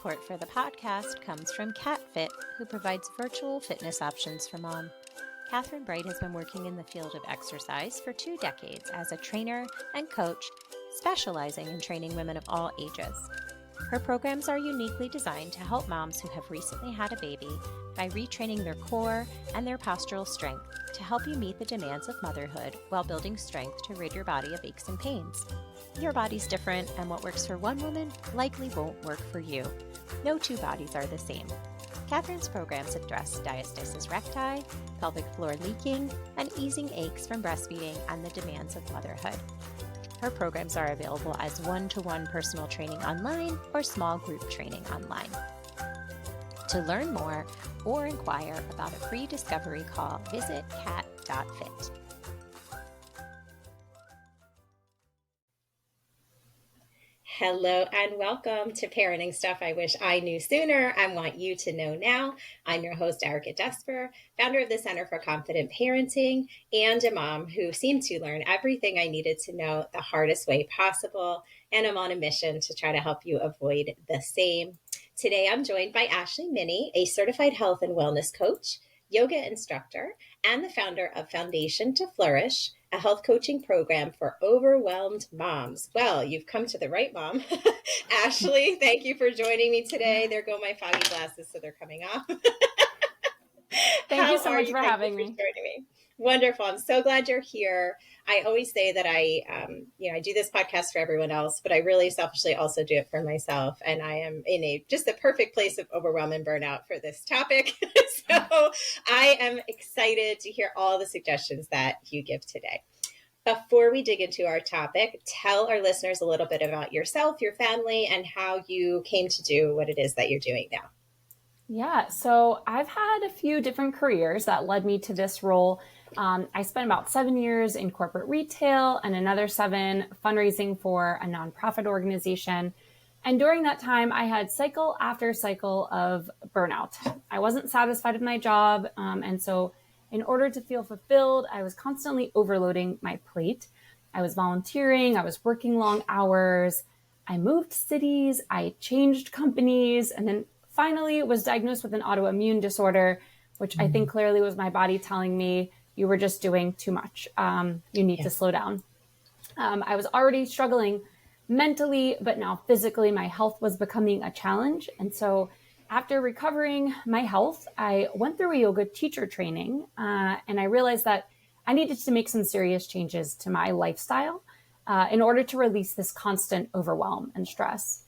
support for the podcast comes from CatFit, who provides virtual fitness options for mom. Catherine Bright has been working in the field of exercise for 2 decades as a trainer and coach, specializing in training women of all ages. Her programs are uniquely designed to help moms who have recently had a baby by retraining their core and their postural strength to help you meet the demands of motherhood while building strength to rid your body of aches and pains. Your body's different, and what works for one woman likely won't work for you. No two bodies are the same. Catherine's programs address diastasis recti, pelvic floor leaking, and easing aches from breastfeeding and the demands of motherhood. Her programs are available as one-to-one personal training online or small group training online. To learn more or inquire about a free discovery call, visit cat.fit. Hello and welcome to Parenting Stuff I Wish I Knew Sooner and Want You to Know Now. I'm your host, Erica Desper, founder of the Center for Confident Parenting and a mom who seemed to learn everything I needed to know the hardest way possible. And I'm on a mission to try to help you avoid the same. Today, I'm joined by Ashley Minni, a certified health and wellness coach, yoga instructor, and the founder of Foundation to Flourish, a health coaching program for overwhelmed moms. Well, you've come to the right mom. Ashley, thank you for joining me today. There go my foggy glasses, so they're coming off. Thank you so much for having me. Wonderful. I'm so glad you're here. I always say that I do this podcast for everyone else, but I really selfishly also do it for myself. And I am in just the perfect place of overwhelm and burnout for this topic. So I am excited to hear all the suggestions that you give today. Before we dig into our topic, tell our listeners a little bit about yourself, your family, and how you came to do what it is that you're doing now. Yeah, so I've had a few different careers that led me to this role. I spent about 7 years in corporate retail and another 7 fundraising for a nonprofit organization. And during that time, I had cycle after cycle of burnout. I wasn't satisfied with my job. And so in order to feel fulfilled, I was constantly overloading my plate. I was volunteering. I was working long hours. I moved cities. I changed companies. And then finally was diagnosed with an autoimmune disorder, which I think clearly was my body telling me, you were just doing too much. You need to slow down. I was already struggling mentally, but now physically my health was becoming a challenge. And so after recovering my health, I went through a yoga teacher training, and I realized that I needed to make some serious changes to my lifestyle in order to release this constant overwhelm and stress.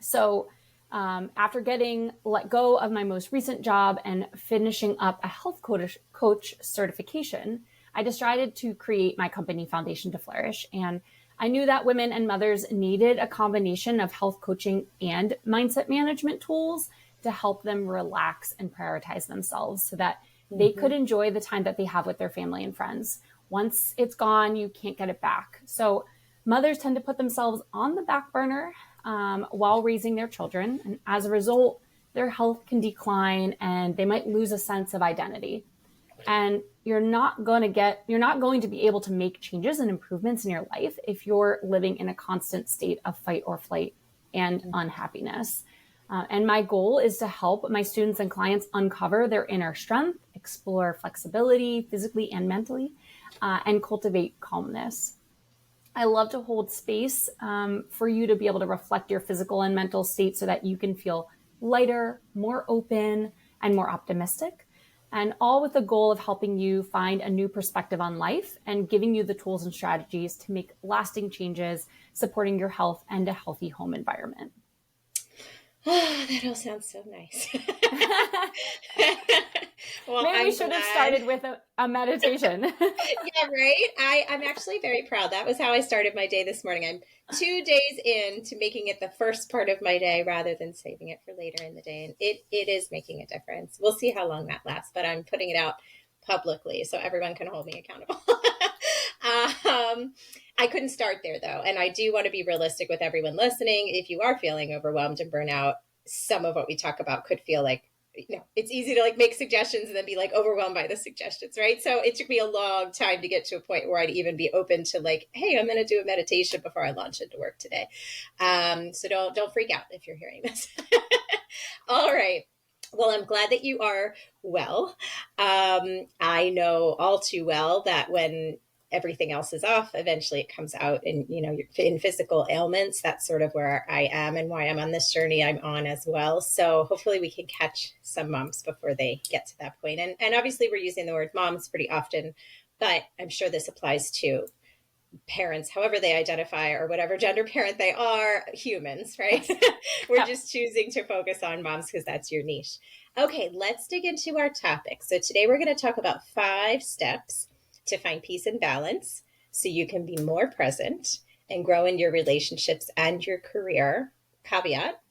So after getting let go of my most recent job and finishing up a health coach certification, I decided to create my company, Foundation to Flourish. And I knew that women and mothers needed a combination of health coaching and mindset management tools to help them relax and prioritize themselves so that they could enjoy the time that they have with their family and friends. Once it's gone, you can't get it back. So mothers tend to put themselves on the back burner while raising their children. And as a result, their health can decline and they might lose a sense of identity. And you're not going to be able to make changes and improvements in your life if you're living in a constant state of fight or flight and unhappiness. And my goal is to help my students and clients uncover their inner strength, explore flexibility physically and mentally, and cultivate calmness. I love to hold space for you to be able to reflect your physical and mental state so that you can feel lighter, more open, and more optimistic. And all with the goal of helping you find a new perspective on life and giving you the tools and strategies to make lasting changes, supporting your health and a healthy home environment. Oh, that all sounds so nice. Well, maybe we should have started with a meditation. Yeah, right? I'm actually very proud. That was how I started my day this morning. I'm 2 days into making it the first part of my day rather than saving it for later in the day. And it is making a difference. We'll see how long that lasts, but I'm putting it out publicly so everyone can hold me accountable. I couldn't start there though. And I do want to be realistic with everyone listening. If you are feeling overwhelmed and burnout, some of what we talk about could feel like it's easy to like make suggestions and then be like overwhelmed by the suggestions, right? So it took me a long time to get to a point where I'd even be open to like, hey, I'm going to do a meditation before I launch into work today. So don't freak out if you're hearing this. All right. Well, I'm glad that you are well. I know all too well that when everything else is off, eventually it comes out and, you're in physical ailments. That's sort of where I am and why I'm on this journey I'm on as well. So hopefully we can catch some moms before they get to that point. And obviously we're using the word moms pretty often, but I'm sure this applies to parents, however they identify or whatever gender parent they are, humans, right? We're just choosing to focus on moms because that's your niche. Okay, let's dig into our topic. So today we're going to talk about 5 steps to find peace and balance so you can be more present and grow in your relationships and your career, caveat,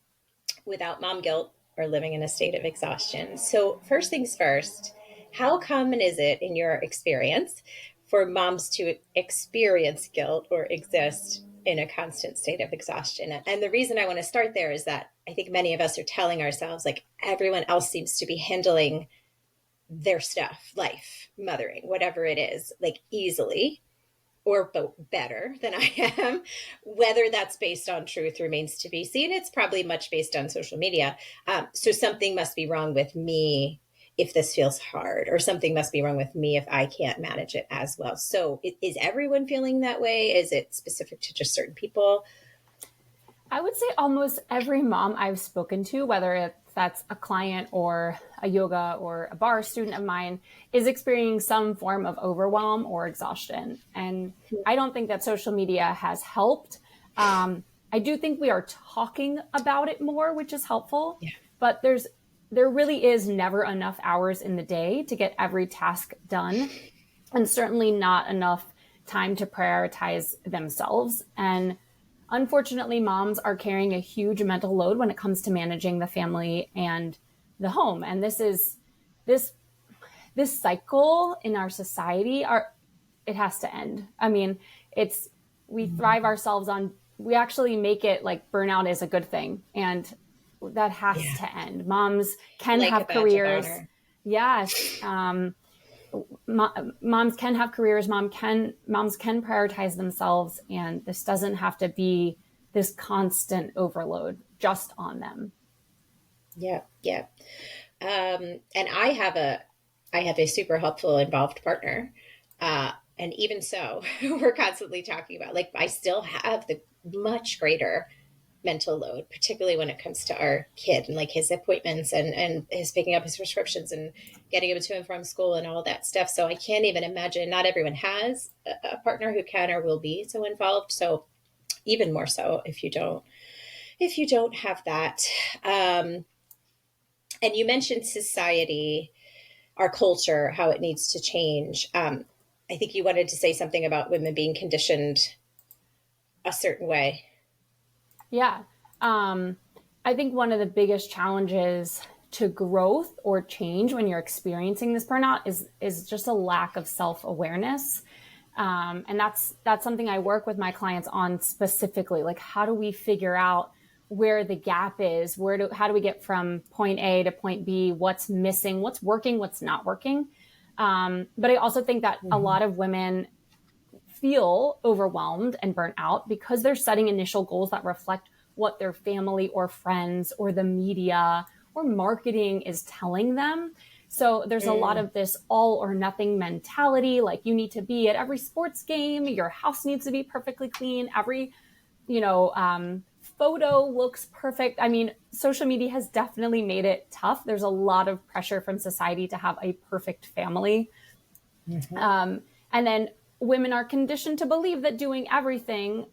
without mom guilt or living in a state of exhaustion. So first things first, how common is it in your experience for moms to experience guilt or exist in a constant state of exhaustion? And the reason I want to start there is that I think many of us are telling ourselves like everyone else seems to be handling their stuff, life, mothering, whatever it is, like easily or better than I am. Whether that's based on truth remains to be seen. It's probably much based on social media. So something must be wrong with me if this feels hard, or something must be wrong with me if I can't manage it as well. So is everyone feeling that way? Is it specific to just certain people? I would say almost every mom I've spoken to, whether that's a client or a yoga or a bar student of mine, is experiencing some form of overwhelm or exhaustion. And I don't think that social media has helped. I do think we are talking about it more, which is helpful, but there really is never enough hours in the day to get every task done, and certainly not enough time to prioritize themselves. And unfortunately, moms are carrying a huge mental load when it comes to managing the family and the home. And this cycle in our society, it has to end. I mean, we thrive ourselves on, we actually make it like burnout is a good thing. And that has to end. Moms can have careers. Yes. Moms can have careers. Moms can prioritize themselves. And this doesn't have to be this constant overload just on them. Yeah. Yeah. And I have a super helpful, involved partner. And even so, we're constantly talking about, like, I still have the much greater mental load, particularly when it comes to our kid and like his appointments and his picking up his prescriptions and getting him to and from school and all that stuff. So I can't even imagine, not everyone has a partner who can or will be so involved. So even more so if you don't have that. And you mentioned society, our culture, how it needs to change. I think you wanted to say something about women being conditioned a certain way. Yeah. I think one of the biggest challenges to growth or change when you're experiencing this burnout is just a lack of self-awareness. And that's something I work with my clients on specifically. Like, how do we figure out where the gap is? How do we get from point A to point B? What's missing? What's working? What's not working? But I also think that a lot of women feel overwhelmed and burnt out because they're setting initial goals that reflect what their family or friends or the media or marketing is telling them. So there's a lot of this all or nothing mentality. Like, you need to be at every sports game. Your house needs to be perfectly clean. Every, photo looks perfect. I mean, social media has definitely made it tough. There's a lot of pressure from society to have a perfect family. And then women are conditioned to believe that doing everything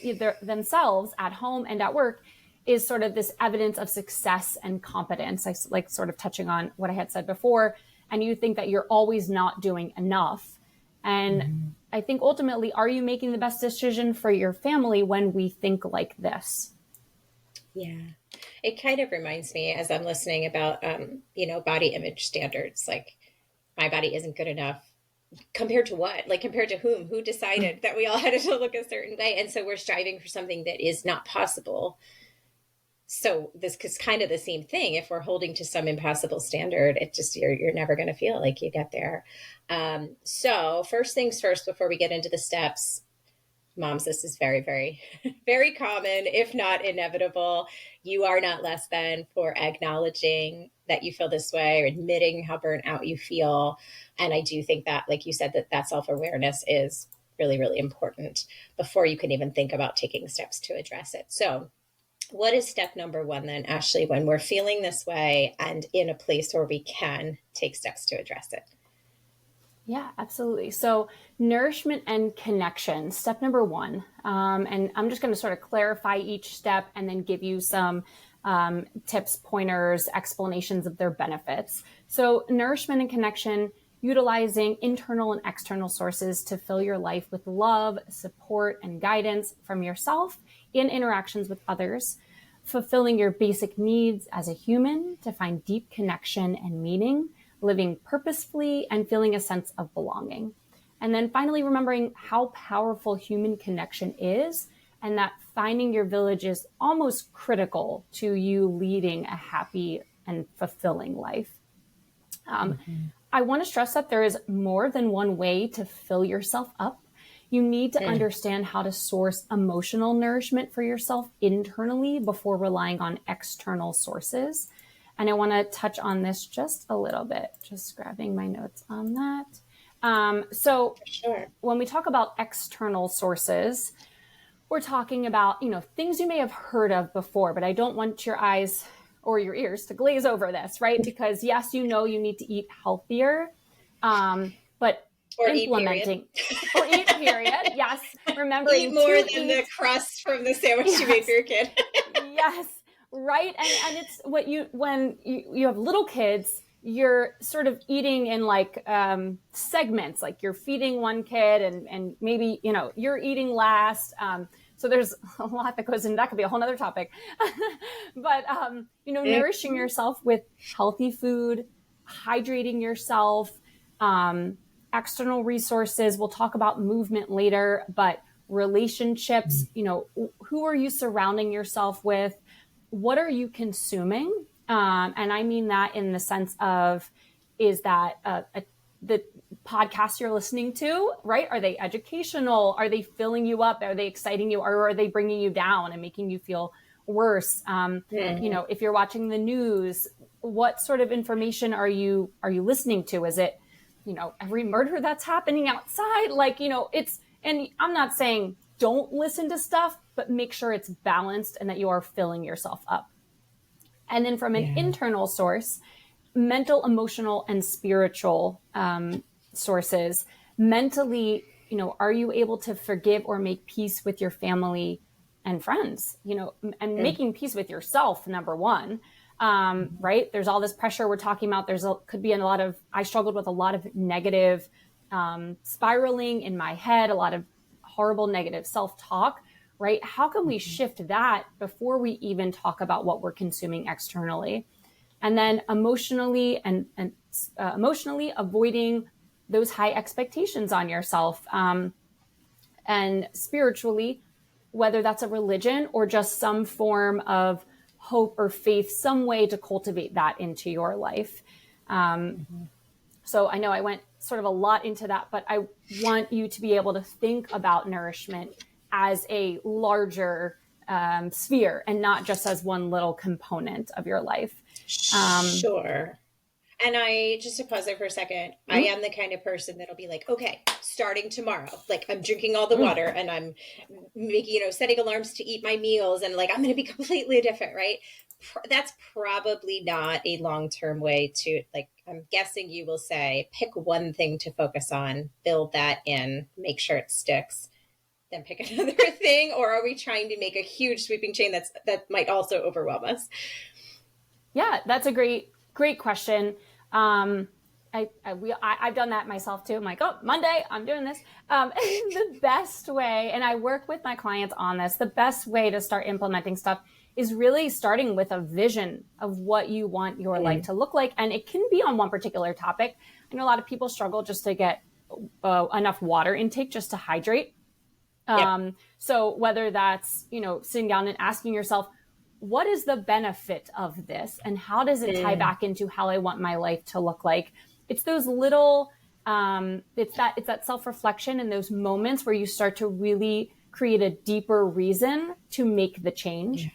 either themselves at home and at work is sort of this evidence of success and competence. I like sort of touching on what I had said before. And you think that you're always not doing enough. And I think ultimately, are you making the best decision for your family when we think like this? Yeah. It kind of reminds me, as I'm listening, about, body image standards. Like, my body isn't good enough. Compared to what? Like, compared to whom? Who decided that we all had to look a certain way? And so we're striving for something that is not possible. So this is kind of the same thing. If we're holding to some impossible standard, it just, you're never going to feel like you get there. So first things first, before we get into the steps, moms, this is very, very, very common, if not inevitable. You are not less than for acknowledging that you feel this way or admitting how burnt out you feel. And I do think that, like you said, that self-awareness is really, really important before you can even think about taking steps to address it. So what is step number one then, Ashley, when we're feeling this way and in a place where we can take steps to address it? Yeah, absolutely. So nourishment and connection, step number one. And I'm just going to sort of clarify each step and then give you some tips, pointers, explanations of their benefits. So nourishment and connection, utilizing internal and external sources to fill your life with love, support, and guidance from yourself in interactions with others, fulfilling your basic needs as a human to find deep connection and meaning, living purposefully, and feeling a sense of belonging. And then finally, remembering how powerful human connection is, and that finding your village is almost critical to you leading a happy and fulfilling life. I want to stress that there is more than one way to fill yourself up. You need to understand how to source emotional nourishment for yourself internally before relying on external sources. And I want to touch on this just a little bit, just grabbing my notes on that. So when we talk about external sources, we're talking about, things you may have heard of before, but I don't want your eyes or your ears to glaze over this, right? Because yes, you need to eat healthier, but or implementing or eat period. Yes. Remembering eat more than the crust from the sandwich you made for your kid. Yes. Right. And it's when you have little kids, you're sort of eating in like segments, like you're feeding one kid and maybe, you're eating last. So there's a lot that goes in. That could be a whole nother topic, but, nourishing yourself with healthy food, hydrating yourself, external resources. We'll talk about movement later, but relationships, who are you surrounding yourself with? What are you consuming? And I mean that in the sense of, is that the podcasts you're listening to, right? Are they educational? Are they filling you up? Are they exciting you? Or are they bringing you down and making you feel worse? If you're watching the news, what sort of information are you listening to? Is it, every murder that's happening outside? And I'm not saying don't listen to stuff, but make sure it's balanced and that you are filling yourself up. And then from an internal source, mental, emotional, and spiritual sources. Mentally, are you able to forgive or make peace with your family and friends? And making peace with yourself, number one. Right? There's all this pressure we're talking about. I struggled with a lot of negative spiraling in my head, a lot of horrible negative self-talk, right? How can we shift that before we even talk about what we're consuming externally? And then emotionally emotionally avoiding those high expectations on yourself. And spiritually, whether that's a religion or just some form of hope or faith, some way to cultivate that into your life. So I know I went sort of a lot into that, but I want you to be able to think about nourishment as a larger sphere and not just as one little component of your life. Sure. And just to pause there for a second, I am the kind of person that'll be like, okay, starting tomorrow, like I'm drinking all the water and I'm making, setting alarms to eat my meals and like, I'm going to be completely different, right? That's probably not a long-term way to, like, I'm guessing you will say, pick one thing to focus on, build that in, make sure it sticks, then pick another thing. Or are we trying to make a huge sweeping chain that might also overwhelm us? Yeah, that's a great question. I've done that myself too. I'm like, oh, Monday, I'm doing this. The best way, and I work with my clients on this, the best way to start implementing stuff is really starting with a vision of what you want your life to look like. And it can be on one particular topic. I know a lot of people struggle just to get enough water intake just to hydrate. So whether that's, sitting down and asking yourself, what is the benefit of this? And how does it tie back into how I want my life to look like? It's those little, it's that self-reflection and those moments where you start to really create a deeper reason to make the change.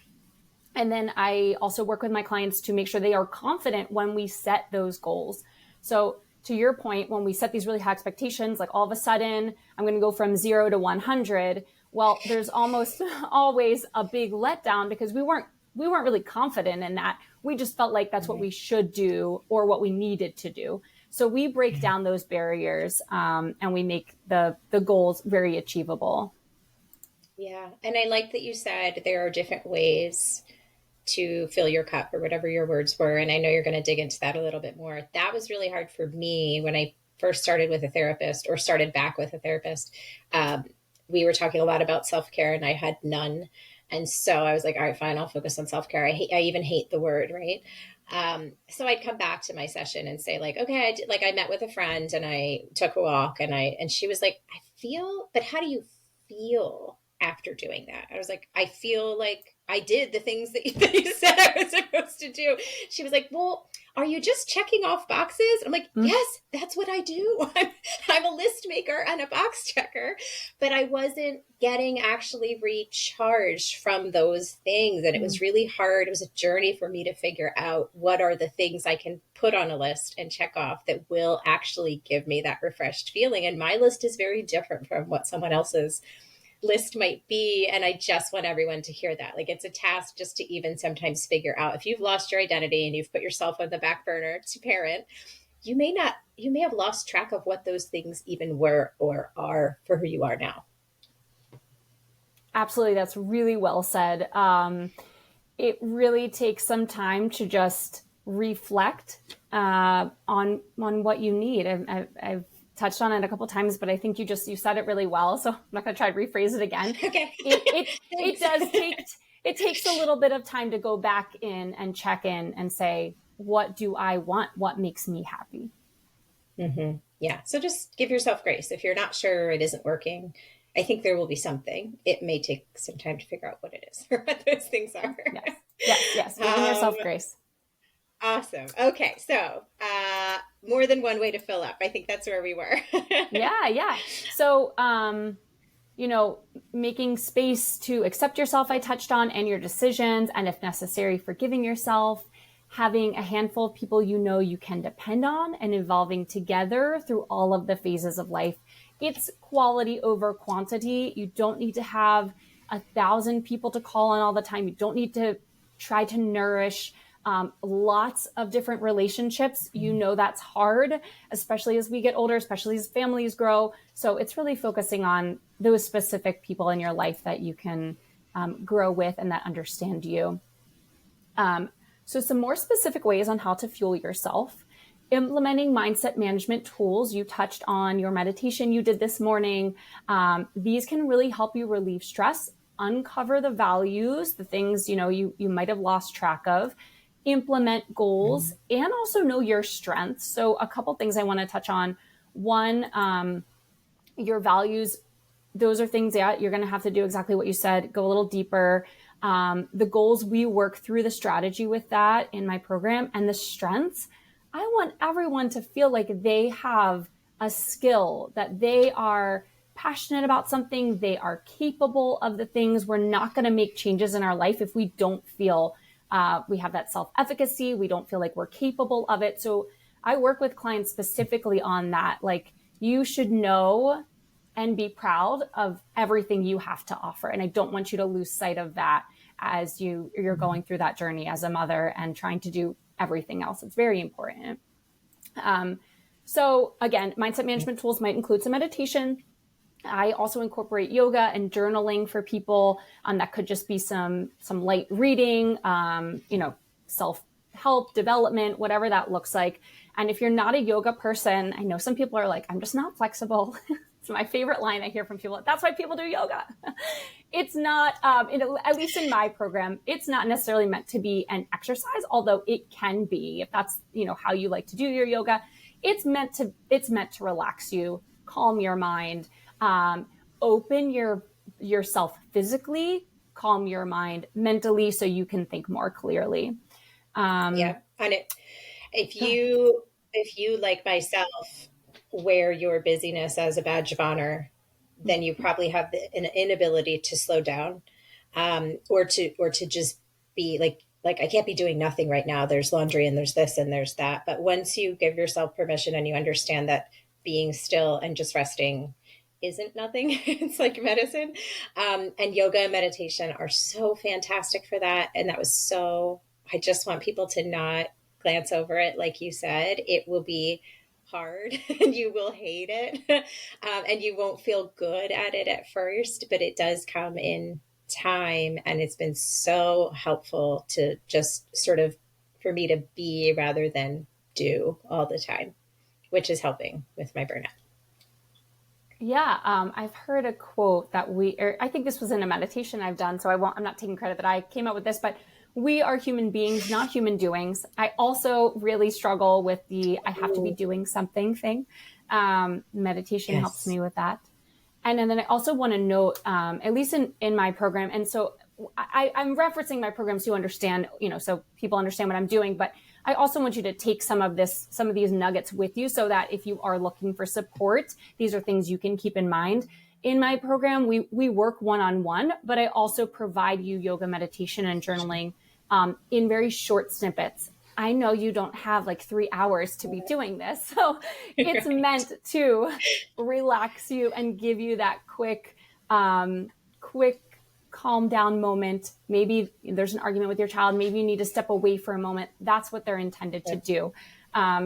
And then I also work with my clients to make sure they are confident when we set those goals. So to your point, when we set these really high expectations, like all of a sudden I'm going to go from 0 to 100. Well, there's almost always a big letdown because we weren't really confident in that. We just felt like that's what we should do or what we needed to do. So we break down those barriers and we make the goals very achievable. Yeah. And I like that you said there are different ways to fill your cup or whatever your words were. And I know you're going to dig into that a little bit more. That was really hard for me when I first started with a therapist or started back with a therapist. We were talking a lot about self-care and I had none. And so I was like, all right, fine, I'll focus on self-care. I even hate the word, right? So I'd come back to my session and say like, okay, I met with a friend and I took a walk and she was like, I feel, but how do you feel after doing that? I was like, I feel like I did the things that you said I was supposed to do. She was like, well, are you just checking off boxes? I'm like, yes, that's what I do. I'm a list maker and a box checker, but I wasn't getting actually recharged from those things. And it was really hard. It was a journey for me to figure out what are the things I can put on a list and check off that will actually give me that refreshed feeling. And my list is very different from what someone else's list might be. And I just want everyone to hear that. Like it's a task just to even sometimes figure out if you've lost your identity and you've put yourself on the back burner to parent, you may have lost track of what those things even were or are for who you are now. Absolutely. That's really well said. It really takes some time to just reflect on what you need. I've touched on it a couple of times, but I think you said it really well. So I'm not going to try to rephrase it again. Okay. It takes a little bit of time to go back in and check in and say, what do I want? What makes me happy? Mm-hmm. Yeah. So just give yourself grace. If you're not sure it isn't working, I think there will be something. It may take some time to figure out what it is or what those things are. Yes. Giving yourself grace. Awesome. Okay. So, more than one way to fill up. I think that's where we were. Yeah. So, making space to accept yourself, I touched on, and your decisions, and if necessary, forgiving yourself, having a handful of people you can depend on, and evolving together through all of the phases of life. It's quality over quantity. You don't need to have 1,000 people to call on all the time. You don't need to try to nourish lots of different relationships. That's hard, especially as we get older, especially as families grow. So it's really focusing on those specific people in your life that you can grow with and that understand you. So some more specific ways on how to fuel yourself. Implementing mindset management tools. You touched on your meditation you did this morning. These can really help you relieve stress, uncover the values, the things you might have lost track of, implement goals, and also know your strengths. So a couple things I want to touch on. One, your values. Those are things that you're going to have to do exactly what you said, go a little deeper. The goals, we work through the strategy with that in my program. And the strengths, I want everyone to feel like they have a skill, that they are passionate about something, they are capable of the things. We're not going to make changes in our life if we don't feel we have that self-efficacy, we don't feel like we're capable of it. So I work with clients specifically on that. Like, you should know and be proud of everything you have to offer. And I don't want you to lose sight of that as you're going through that journey as a mother and trying to do everything else. It's very important. So again, mindset management tools might include some meditation. I also incorporate yoga and journaling for people. That could just be some light reading, self-help, development, whatever that looks like. And if you're not a yoga person, I know some people are like, I'm just not flexible. It's my favorite line I hear from people. That's why people do yoga. It's not, at least in my program, it's not necessarily meant to be an exercise, although it can be, if that's, how you like to do your yoga. It's meant to relax you, calm your mind, open yourself physically, calm your mind mentally so you can think more clearly. Yeah. And if you like myself wear your busyness as a badge of honor, then you probably have an inability to slow down, or to just be like I can't be doing nothing right now. There's laundry and there's this and there's that. But once you give yourself permission and you understand that being still and just resting isn't nothing, it's like medicine. And yoga and meditation are so fantastic for that. And that was so, I just want people to not glance over it. Like you said, it will be hard and you will hate it. And you won't feel good at it at first, but it does come in time. And it's been so helpful to just sort of, for me to be rather than do all the time, which is helping with my burnout. Yeah, I've heard a quote that I think this was in a meditation I've done, so I'm not taking credit that I came up with this, but we are human beings, not human doings. I also really struggle with I have to be doing something thing. Meditation helps me with that. And then I also want to note, at least in my program, and so I'm referencing my programs to understand, so people understand what I'm doing, but I also want you to take some of these nuggets with you so that if you are looking for support, these are things you can keep in mind. In my program, we work one-on-one, but I also provide you yoga, meditation, and journaling in very short snippets. I know you don't have like 3 hours to be doing this, so it's meant to relax you and give you that quick calm down moment. Maybe there's an argument with your child. Maybe you need to step away for a moment. That's what they're intended to do.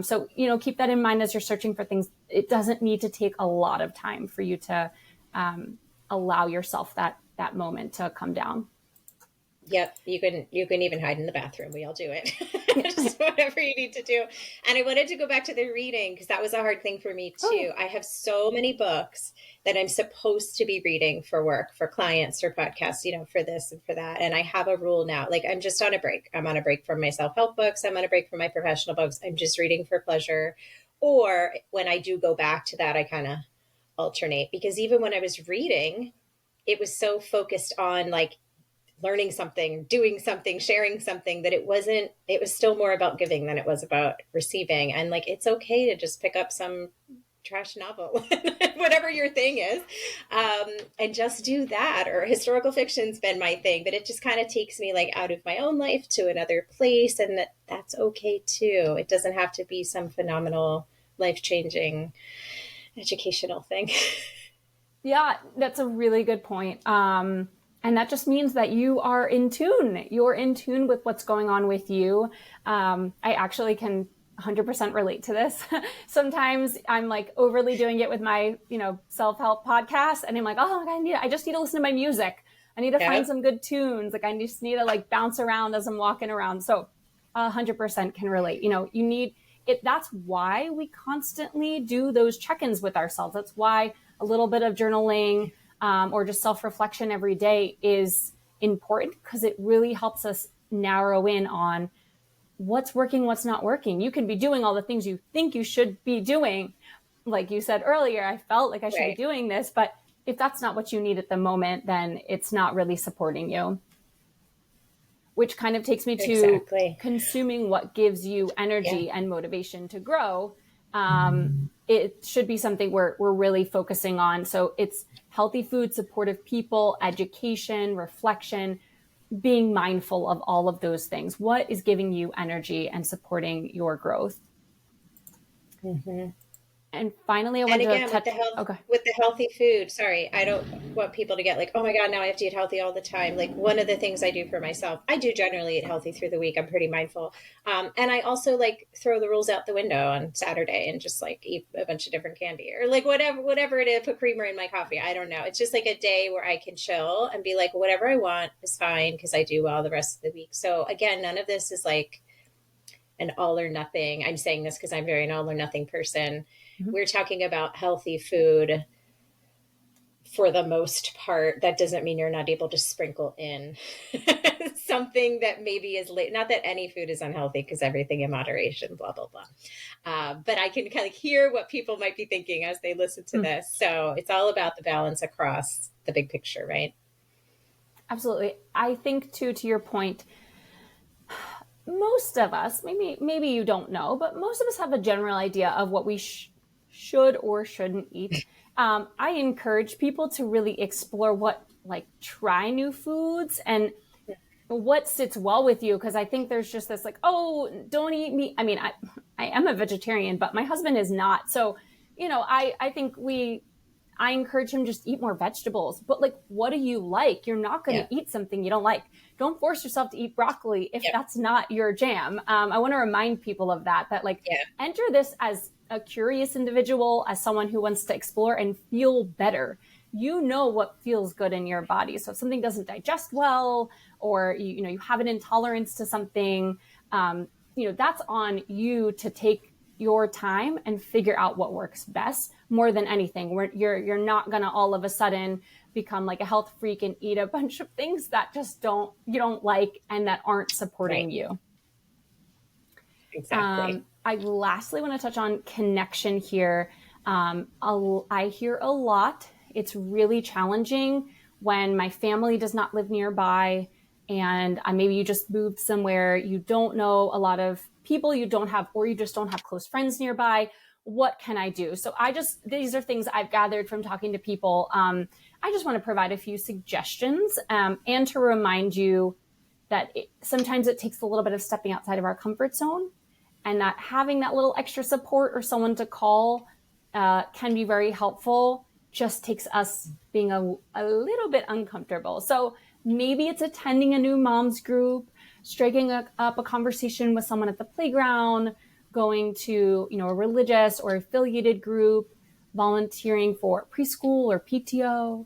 So, keep that in mind as you're searching for things. It doesn't need to take a lot of time for you to allow yourself that moment to come down. Yep, you can even hide in the bathroom. We all do it. Just whatever you need to do. And I wanted to go back to the reading because that was a hard thing for me too. I have so many books that I'm supposed to be reading for work, for clients or podcasts, for this and for that. And I have a rule now. Like I'm just on a break. I'm on a break from my self-help books. I'm on a break from my professional books. I'm just reading for pleasure. Or when I do go back to that, I kind of alternate because even when I was reading, it was so focused on like learning something, doing something, sharing something that it was still more about giving than it was about receiving. And like, it's okay to just pick up some trash novel, whatever your thing is, and just do that. Or historical fiction's been my thing, but it just kind of takes me like out of my own life to another place. And that's okay too. It doesn't have to be some phenomenal, life-changing educational thing. Yeah, that's a really good point. And that just means that you are in tune. You're in tune with what's going on with you. I actually can 100% relate to this. Sometimes I'm like overly doing it with my, self-help podcast. And I'm like, oh, I just need to listen to my music. I need to find some good tunes. Like I just need to like bounce around as I'm walking around. So 100% can relate. You need it. That's why we constantly do those check-ins with ourselves. That's why a little bit of journaling, or just self-reflection every day is important because it really helps us narrow in on what's working, what's not working. You can be doing all the things you think you should be doing. Like you said earlier, I felt like I should be doing this, but if that's not what you need at the moment, then it's not really supporting you. Which kind of takes me to consuming what gives you energy and motivation to grow. It should be something we're really focusing on. So it's healthy food, supportive people, education, reflection, being mindful of all of those things. What is giving you energy and supporting your growth? Mm-hmm. And finally, I want to touch with the healthy food. Sorry, I don't want people to get like, oh my God, now I have to eat healthy all the time. Like one of the things I do for myself, I do generally eat healthy through the week. I'm pretty mindful. And I also like throw the rules out the window on Saturday and just like eat a bunch of different candy or like whatever it is, put creamer in my coffee. I don't know. It's just like a day where I can chill and be like, whatever I want is fine because I do well the rest of the week. So again, none of this is like an all or nothing. I'm saying this because I'm very an all or nothing person. Mm-hmm. We're talking about healthy food for the most part. That doesn't mean you're not able to sprinkle in something that maybe is late. Not that any food is unhealthy because everything in moderation, blah, blah, blah. But I can kind of hear what people might be thinking as they listen to this. So it's all about the balance across the big picture, right? Absolutely. I think too, to your point, most of us, maybe you don't know, but most of us have a general idea of what we should or shouldn't eat. I encourage people to really explore try new foods and what sits well with you. Cause I think there's just this like, oh, don't eat meat. I mean, I am a vegetarian, but my husband is not. So, I think I encourage him just eat more vegetables, but like, what do you like? You're not going to eat something you don't like. Don't force yourself to eat broccoli if that's not your jam. I want to remind people of that enter this as a curious individual, as someone who wants to explore and feel better. You know what feels good in your body. So if something doesn't digest well, or you have an intolerance to something, that's on you to take your time and figure out what works best more than anything. You're not going to all of a sudden become like a health freak and eat a bunch of things that just you don't like and that aren't supporting you. Exactly. I lastly want to touch on connection here. I hear a lot. It's really challenging when my family does not live nearby, and maybe you just moved somewhere, you don't know a lot of people, you just don't have close friends nearby. What can I do? So these are things I've gathered from talking to people. I just want to provide a few suggestions and to remind you that sometimes it takes a little bit of stepping outside of our comfort zone, and that having that little extra support or someone to call can be very helpful. Just takes us being a little bit uncomfortable. So maybe it's attending a new mom's group, striking up a conversation with someone at the playground, going to a religious or affiliated group, volunteering for preschool or PTO,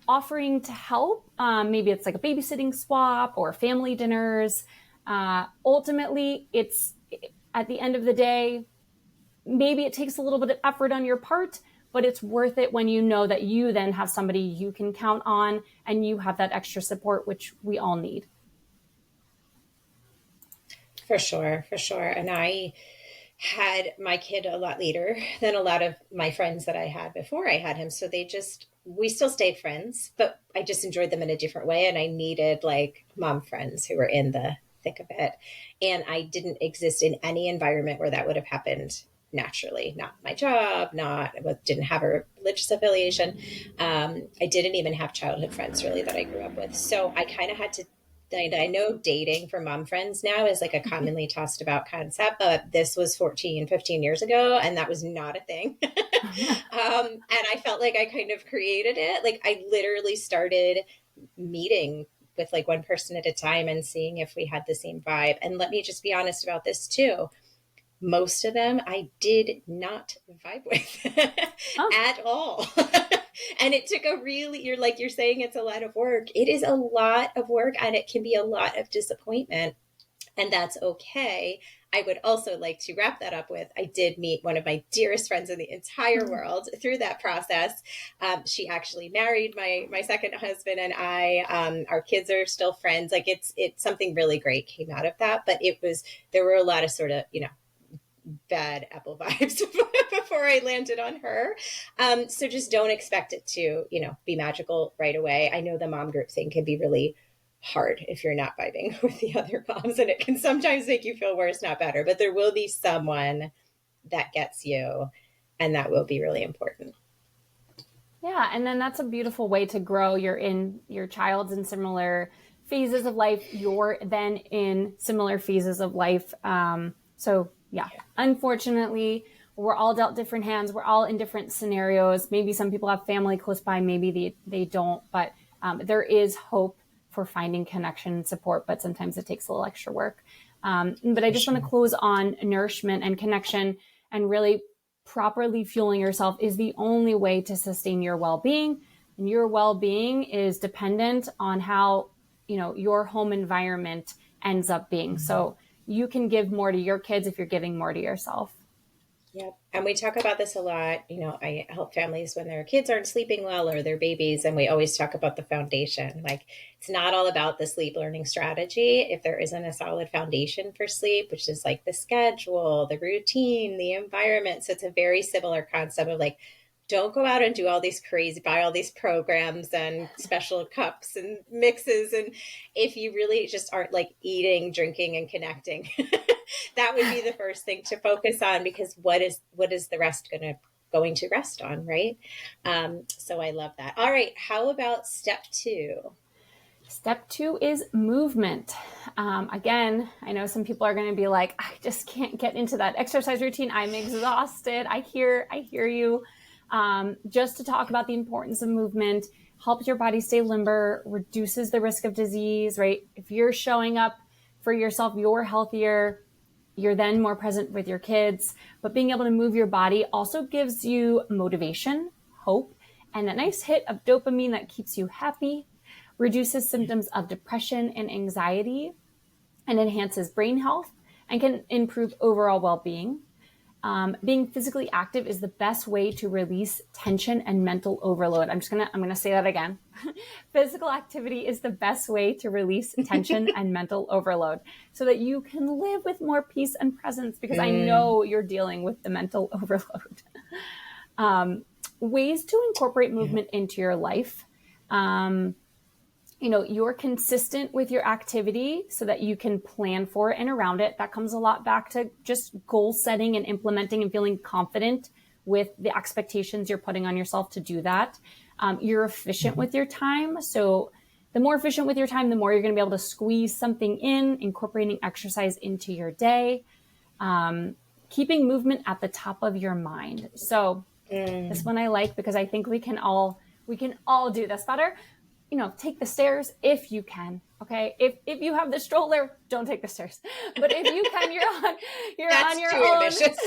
offering to help. Maybe it's like a babysitting swap or family dinners. Ultimately, it's at the end of the day, maybe it takes a little bit of effort on your part, but it's worth it when you know that you then have somebody you can count on and you have that extra support, which we all need. For sure. And I had my kid a lot later than a lot of my friends that I had before I had him. So we still stayed friends, but I just enjoyed them in a different way. And I needed like mom friends who were in the thick of it. And I didn't exist in any environment where that would have happened naturally. Not my job, didn't have a religious affiliation. I didn't even have childhood friends really that I grew up with. So I kind of had to, I know dating for mom friends now is like a commonly tossed about concept, but this was 15 years ago, and that was not a thing. And I felt like I kind of created it. Like I literally started meeting with like one person at a time and seeing if we had the same vibe. And let me just be honest about this too. Most of them I did not vibe with at all. And it took you're saying it's a lot of work. It is a lot of work, and it can be a lot of disappointment, and that's okay. I would also like to wrap that up with, I did meet one of my dearest friends in the entire world through that process. She actually married my second husband, and our kids are still friends. Like it's something really great came out of that, but there were a lot of sort of, bad apple vibes before I landed on her. So just don't expect it to, be magical right away. I know the mom group thing can be really hard if you're not vibing with the other moms, and it can sometimes make you feel worse, not better, but there will be someone that gets you, and that will be really important. Yeah. And then that's a beautiful way to grow. Your child's in similar phases of life. You're then in similar phases of life. So yeah, unfortunately, we're all dealt different hands. We're all in different scenarios. Maybe some people have family close by, maybe they don't, but there is hope for finding connection and support, but sometimes it takes a little extra work. But I just want to close on nourishment and connection, and really properly fueling yourself is the only way to sustain your well-being. And your well-being is dependent on how, your home environment ends up being. Mm-hmm. So you can give more to your kids if you're giving more to yourself. Yep. And we talk about this a lot. I help families when their kids aren't sleeping well or their babies. And we always talk about the foundation. Like it's not all about the sleep learning strategy if there isn't a solid foundation for sleep, which is like the schedule, the routine, the environment. So it's a very similar concept of like don't go out and do all these crazy, buy all these programs and special cups and mixes. And if you really just aren't like eating, drinking, and connecting, that would be the first thing to focus on, because what is the rest going to rest on, right? So I love that. All right, how about step 2? Step 2 is movement. Again, I know some people are going to be like, I just can't get into that exercise routine. I'm exhausted. I hear you. Just to talk about the importance of movement, helps your body stay limber, reduces the risk of disease, right? If you're showing up for yourself, you're healthier, you're then more present with your kids. But being able to move your body also gives you motivation, hope, and a nice hit of dopamine that keeps you happy, reduces symptoms of depression and anxiety, and enhances brain health and can improve overall well-being. Being physically active is the best way to release tension and mental overload. I'm gonna say that again. Physical activity is the best way to release tension and mental overload, so that you can live with more peace and presence, because I know you're dealing with the mental overload. Ways to incorporate movement into your life. You're consistent with your activity so that you can plan for it and around it. That comes a lot back to just goal setting and implementing and feeling confident with the expectations you're putting on yourself to do that. You're efficient with your time. So the more efficient with your time, the more you're going to be able to squeeze something in, incorporating exercise into your day, keeping movement at the top of your mind. So this one I like, because I think we can all do this better. Take the stairs if you can. Okay. If you have the stroller, don't take the stairs. But if you can, you're That's on your too own. ambitious.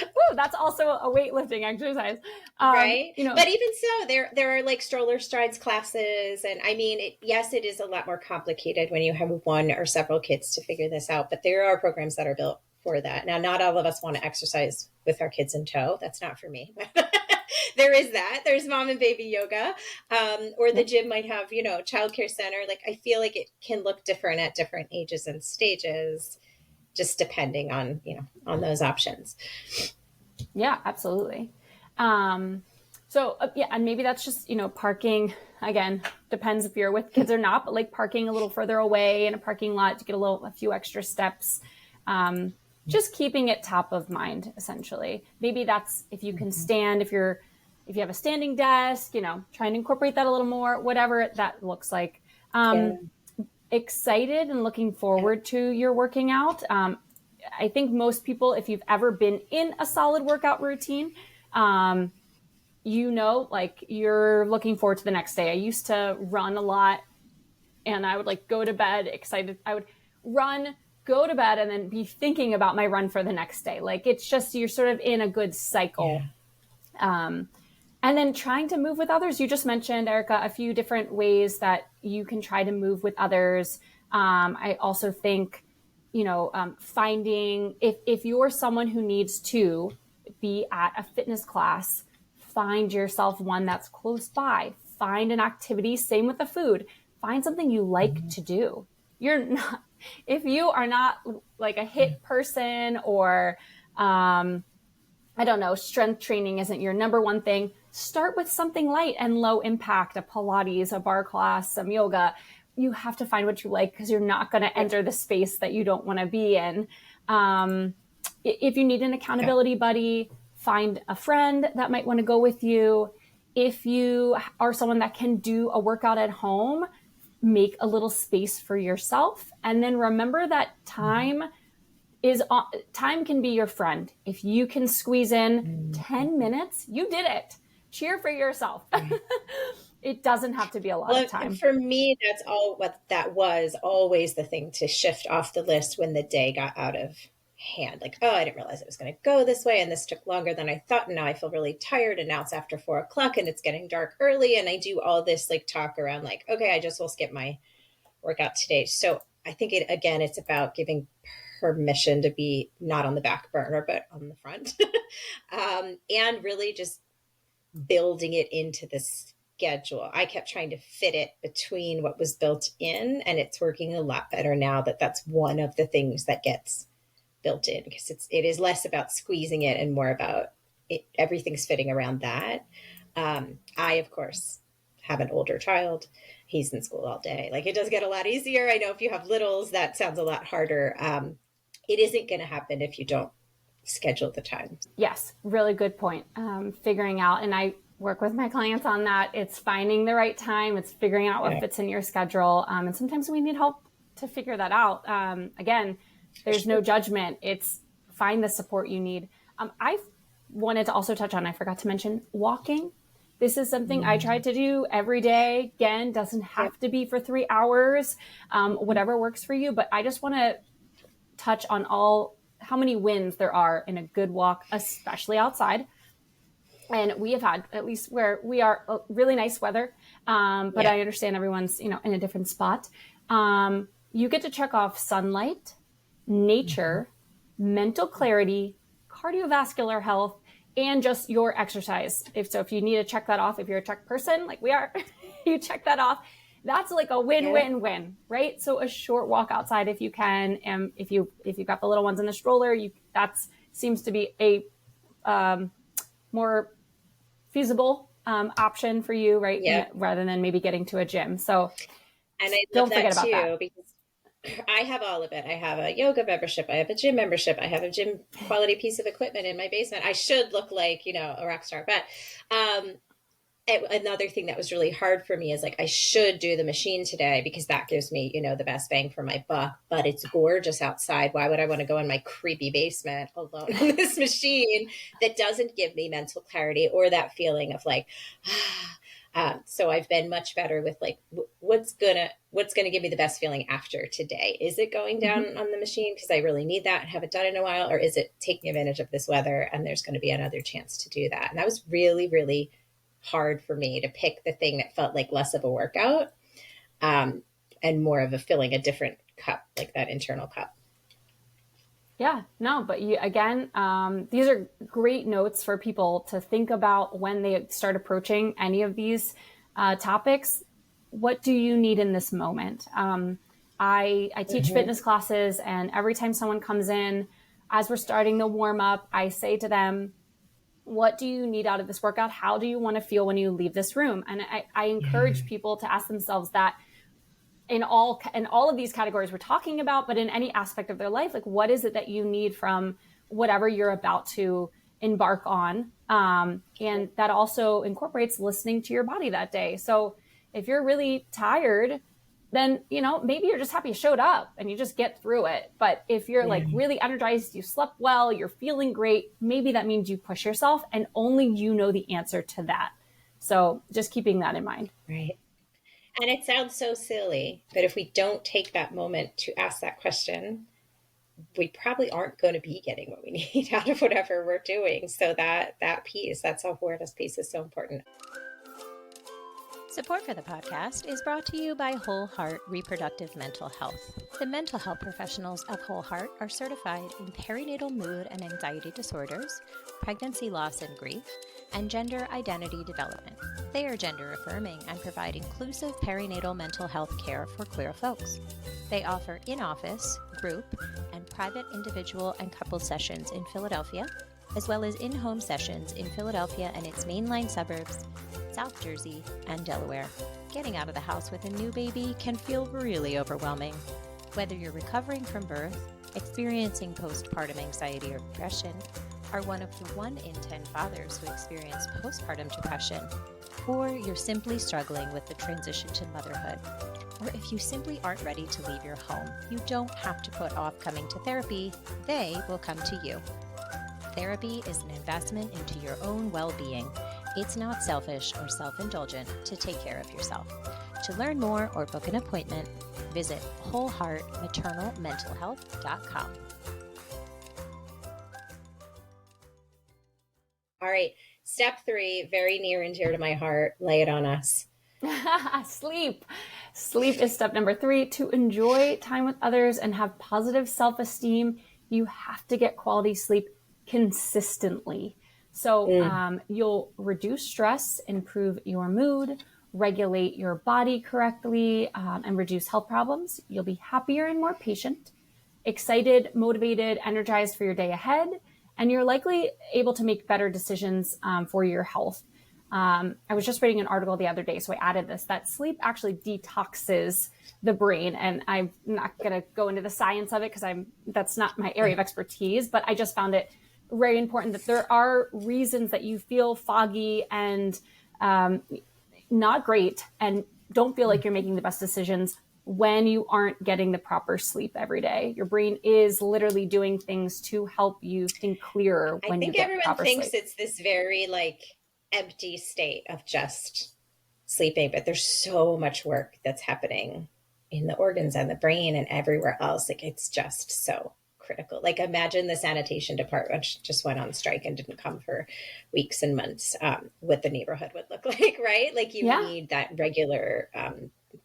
Ooh, that's also a weightlifting exercise. Right. But even so, there are like stroller strides classes. And I mean, yes, it is a lot more complicated when you have one or several kids to figure this out, but there are programs that are built for that. Now, not all of us want to exercise with our kids in tow. That's not for me. There is that. There's mom and baby yoga, or the gym might have, childcare center. Like, I feel like it can look different at different ages and stages, just depending on, on those options. Yeah, absolutely. And maybe that's just, parking, again, depends if you're with kids or not, but like parking a little further away in a parking lot to get a few extra steps. Just keeping it top of mind, essentially. Maybe that's if you can stand, if you have a standing desk, try and incorporate that a little more, whatever that looks like. Excited and looking forward to your working out. I think most people, if you've ever been in a solid workout routine, you're looking forward to the next day. I used to run a lot, and I would go to bed excited. I would run, go to bed, and then be thinking about my run for the next day. It's just, you're sort of in a good cycle. Yeah. And then trying to move with others. You just mentioned, Erica, a few different ways that you can try to move with others. I also think, finding, if you're someone who needs to be at a fitness class, find yourself one that's close by. Find an activity, same with the food. Find something you like to do. If you are not like a HIIT person, or, strength training isn't your number one thing, start with something light and low impact, a Pilates, a bar class, some yoga. You have to find what you like, because you're not going to enter the space that you don't want to be in. If you need an accountability buddy, find a friend that might want to go with you. If you are someone that can do a workout at home, make a little space for yourself. And then remember that time can be your friend. If you can squeeze in 10 minutes, you did it. Cheer for yourself. It doesn't have to be a lot of time. For me, that's that was always the thing to shift off the list when the day got out of hand. I didn't realize it was going to go this way, and this took longer than I thought. And now I feel really tired, and now it's after 4:00 and it's getting dark early. And I do all this talk around okay, I just will skip my workout today. So I think it's about giving permission to be not on the back burner, but on the front, and really just building it into the schedule. I kept trying to fit it between what was built in, and it's working a lot better now that that's one of the things that gets built in, because it is less about squeezing it and more about everything's fitting around that. I, of course, have an older child. He's in school all day. Like, it does get a lot easier. I know if you have littles, that sounds a lot harder. It isn't going to happen if you don't schedule the time. Yes, really good point. Figuring out, and I work with my clients on that. It's finding the right time. It's figuring out what fits in your schedule. And sometimes we need help to figure that out. Again, there's no judgment. It's find the support you need. I wanted to also touch on, I forgot to mention, walking. This is something I try to do every day. Again, doesn't have to be for 3 hours, whatever works for you. But I just want to touch on how many wins there are in a good walk, especially outside. And we have had, at least where we are, really nice weather. But I understand everyone's, in a different spot. You get to check off sunlight, nature, mental clarity, cardiovascular health, and just your exercise. If you need to check that off, if you're a check person like we are, you check that off. That's like a win-win-win, right? So a short walk outside if you can, and if you've got the little ones in the stroller, that seems to be a more feasible option for you, right? Yeah. Rather than maybe getting to a gym. So, and I love that too, because I have all of it. I have a yoga membership. I have a gym membership. I have a gym quality piece of equipment in my basement. I should look like, a rock star. But another thing that was really hard for me is like, I should do the machine today because that gives me, the best bang for my buck, but it's gorgeous outside. Why would I want to go in my creepy basement alone on this machine that doesn't give me mental clarity or that feeling of like, so I've been much better with like, what's gonna give me the best feeling after today? Is it going down on the machine because I really need that and haven't done it in a while? Or is it taking advantage of this weather and there's going to be another chance to do that? And that was really, really hard for me to pick the thing that felt like less of a workout and more of a filling a different cup, like that internal cup. Yeah, no, but these are great notes for people to think about when they start approaching any of these topics. What do you need in this moment? I teach fitness classes, and every time someone comes in, as we're starting the warm up, I say to them, what do you need out of this workout? How do you want to feel when you leave this room? And I encourage people to ask themselves that in all of these categories we're talking about, but in any aspect of their life, like what is it that you need from whatever you're about to embark on? And that also incorporates listening to your body that day. So if you're really tired, then, maybe you're just happy you showed up and you just get through it. But if you're like really energized, you slept well, you're feeling great, maybe that means you push yourself and only you know the answer to that. So just keeping that in mind. Right. And it sounds so silly, but if we don't take that moment to ask that question, we probably aren't going to be getting what we need out of whatever we're doing. So that piece, that self-awareness piece is so important. Support for the podcast is brought to you by Whole Heart Reproductive Mental Health. The mental health professionals of Whole Heart are certified in perinatal mood and anxiety disorders, pregnancy loss and grief, and gender identity development. They are gender affirming and provide inclusive perinatal mental health care for queer folks. They offer in-office, group, and private individual and couple sessions in Philadelphia, as well as in-home sessions in Philadelphia and its mainline suburbs, South Jersey, and Delaware. Getting out of the house with a new baby can feel really overwhelming. Whether you're recovering from birth, experiencing postpartum anxiety or depression, are one of the 1 in 10 fathers who experience postpartum depression, or you're simply struggling with the transition to motherhood, or if you simply aren't ready to leave your home, you don't have to put off coming to therapy. They will come to you. Therapy is an investment into your own well-being. It's not selfish or self-indulgent to take care of yourself. To learn more or book an appointment, visit wholeheartmaternalmentalhealth.com. All right. Step 3, very near and dear to my heart. Lay it on us. Sleep. Sleep is step number 3. To enjoy time with others and have positive self-esteem, you have to get quality sleep consistently. So you'll reduce stress, improve your mood, regulate your body correctly, and reduce health problems. You'll be happier and more patient, excited, motivated, energized for your day ahead, and you're likely able to make better decisions for your health. I was just reading an article the other day, so I added this, that sleep actually detoxes the brain. And I'm not going to go into the science of it because that's not my area of expertise, but I just found it very important that there are reasons that you feel foggy and not great and don't feel like you're making the best decisions when you aren't getting the proper sleep every day. Your brain is literally doing things to help you think clearer when you get proper sleep. I think everyone thinks it's this very like empty state of just sleeping, but there's so much work that's happening in the organs and the brain and everywhere else. Like it's just so critical. Like imagine the sanitation department just went on strike and didn't come for weeks and months, what the neighborhood would look like, right? Like you need that regular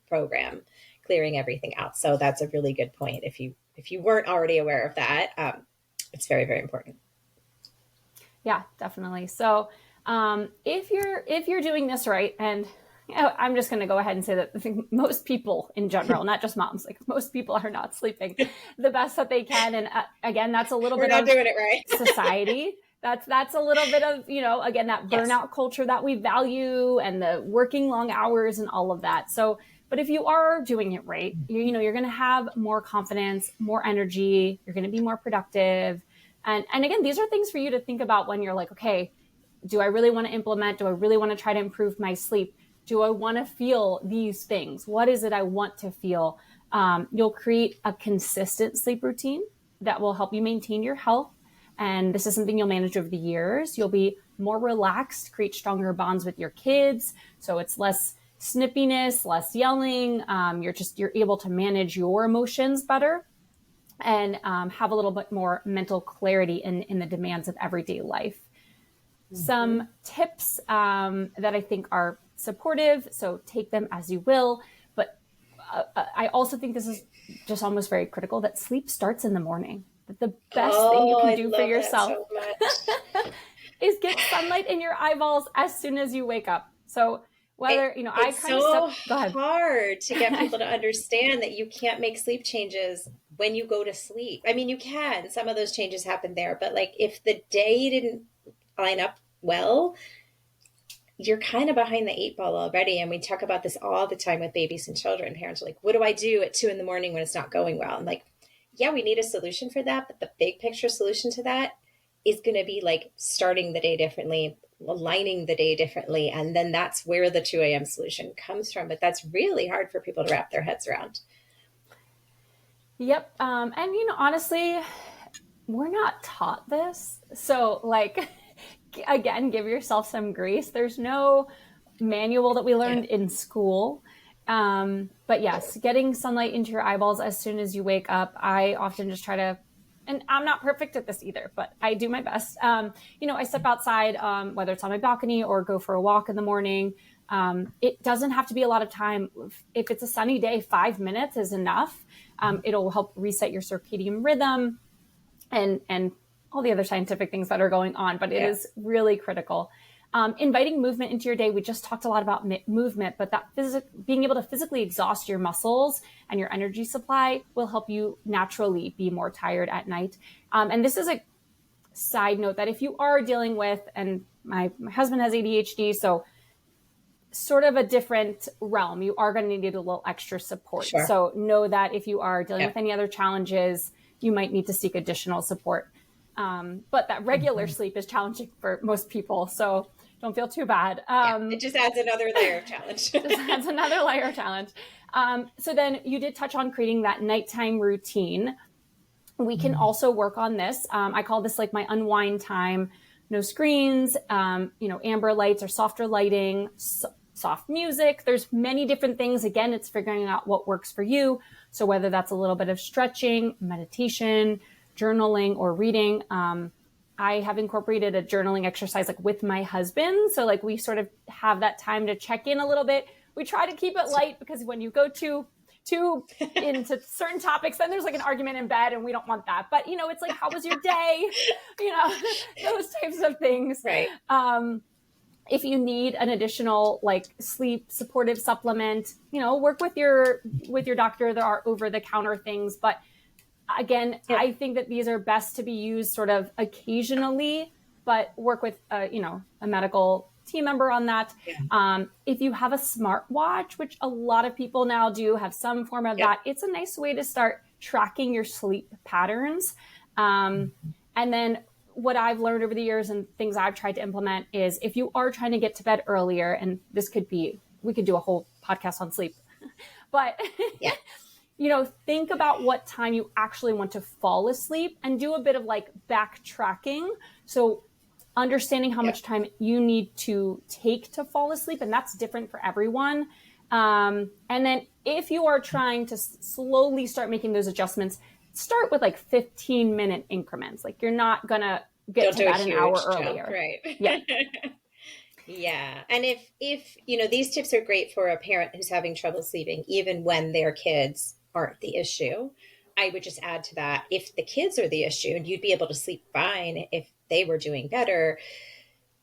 program clearing everything out. So that's a really good point. If you weren't already aware of that, it's very, very important. Yeah, definitely. So if you're doing this right, and I'm just going to go ahead and say that I think most people in general, not just moms, like most people are not sleeping the best that they can. And again, that's a little bit of doing it right. society. That's a little bit of, again, that burnout culture that we value and the working long hours and all of that. So, but if you are doing it right, you're going to have more confidence, more energy, you're going to be more productive. And again, these are things for you to think about when you're like, okay, do I really want to implement? Do I really want to try to improve my sleep? Do I want to feel these things? What is it I want to feel? You'll create a consistent sleep routine that will help you maintain your health. And this is something you'll manage over the years. You'll be more relaxed, create stronger bonds with your kids. So it's less snippiness, less yelling. You're able to manage your emotions better and have a little bit more mental clarity in the demands of everyday life. Mm-hmm. Some tips that I think are supportive, so take them as you will. But I also think this is just almost very critical that sleep starts in the morning. That the best thing you can do for yourself so is get sunlight in your eyeballs as soon as you wake up. So whether, it's so hard to get people to understand that you can't make sleep changes when you go to sleep. I mean, you can, some of those changes happen there, but like if the day didn't line up well, you're kind of behind the 8 ball already. And we talk about this all the time with babies and children. Parents are like, what do I do at 2 a.m. when it's not going well? I'm like, yeah, we need a solution for that. But the big picture solution to that is going to be like starting the day differently, aligning the day differently. And then that's where the 2 a.m. solution comes from. But that's really hard for people to wrap their heads around. Yep. And, honestly, we're not taught this. So like, again, give yourself some grace. There's no manual that we learned in school. But yes, getting sunlight into your eyeballs as soon as you wake up. I often just try to, and I'm not perfect at this either, but I do my best. I step outside, whether it's on my balcony or go for a walk in the morning. It doesn't have to be a lot of time. If it's a sunny day, 5 minutes is enough. It'll help reset your circadian rhythm and all the other scientific things that are going on, but it is really critical. Inviting movement into your day. We just talked a lot about movement, but that being able to physically exhaust your muscles and your energy supply will help you naturally be more tired at night. And this is a side note that if you are dealing with, and my husband has ADHD, so sort of a different realm, you are going to need a little extra support. Sure. So know that if you are dealing with any other challenges, you might need to seek additional support. But that regular sleep is challenging for most people. So don't feel too bad. It just adds another layer of challenge. So then you did touch on creating that nighttime routine. We can also work on this. I call this like my unwind time. No screens, amber lights or softer lighting, soft music. There's many different things. Again, it's figuring out what works for you. So whether that's a little bit of stretching, meditation, journaling, or reading. I have incorporated a journaling exercise like with my husband. So like we sort of have that time to check in a little bit. We try to keep it light because when you go too into certain topics, then there's like an argument in bed and we don't want that. But, it's like, how was your day? Those types of things. Right. If you need an additional like sleep supportive supplement, work with your doctor. There are over the counter things, but Again, Yeah. I think that these are best to be used sort of occasionally, but work with, a medical team member on that. Yeah. If you have a smartwatch, which a lot of people now do have some form of Yep. that, it's a nice way to start tracking your sleep patterns. And then what I've learned over the years and things I've tried to implement is if you are trying to get to bed earlier, and this could be, we could do a whole podcast on sleep, but Yeah. think about what time you actually want to fall asleep and do a bit of like backtracking. So understanding how much time you need to take to fall asleep, and that's different for everyone. And then if you are trying to slowly start making those adjustments, start with like 15-minute increments. Like you're not going to get to bed an hour earlier. Right. Yeah. Yeah. And if these tips are great for a parent who's having trouble sleeping, even when their kids aren't the issue. I would just add to that, if the kids are the issue and you'd be able to sleep fine if they were doing better,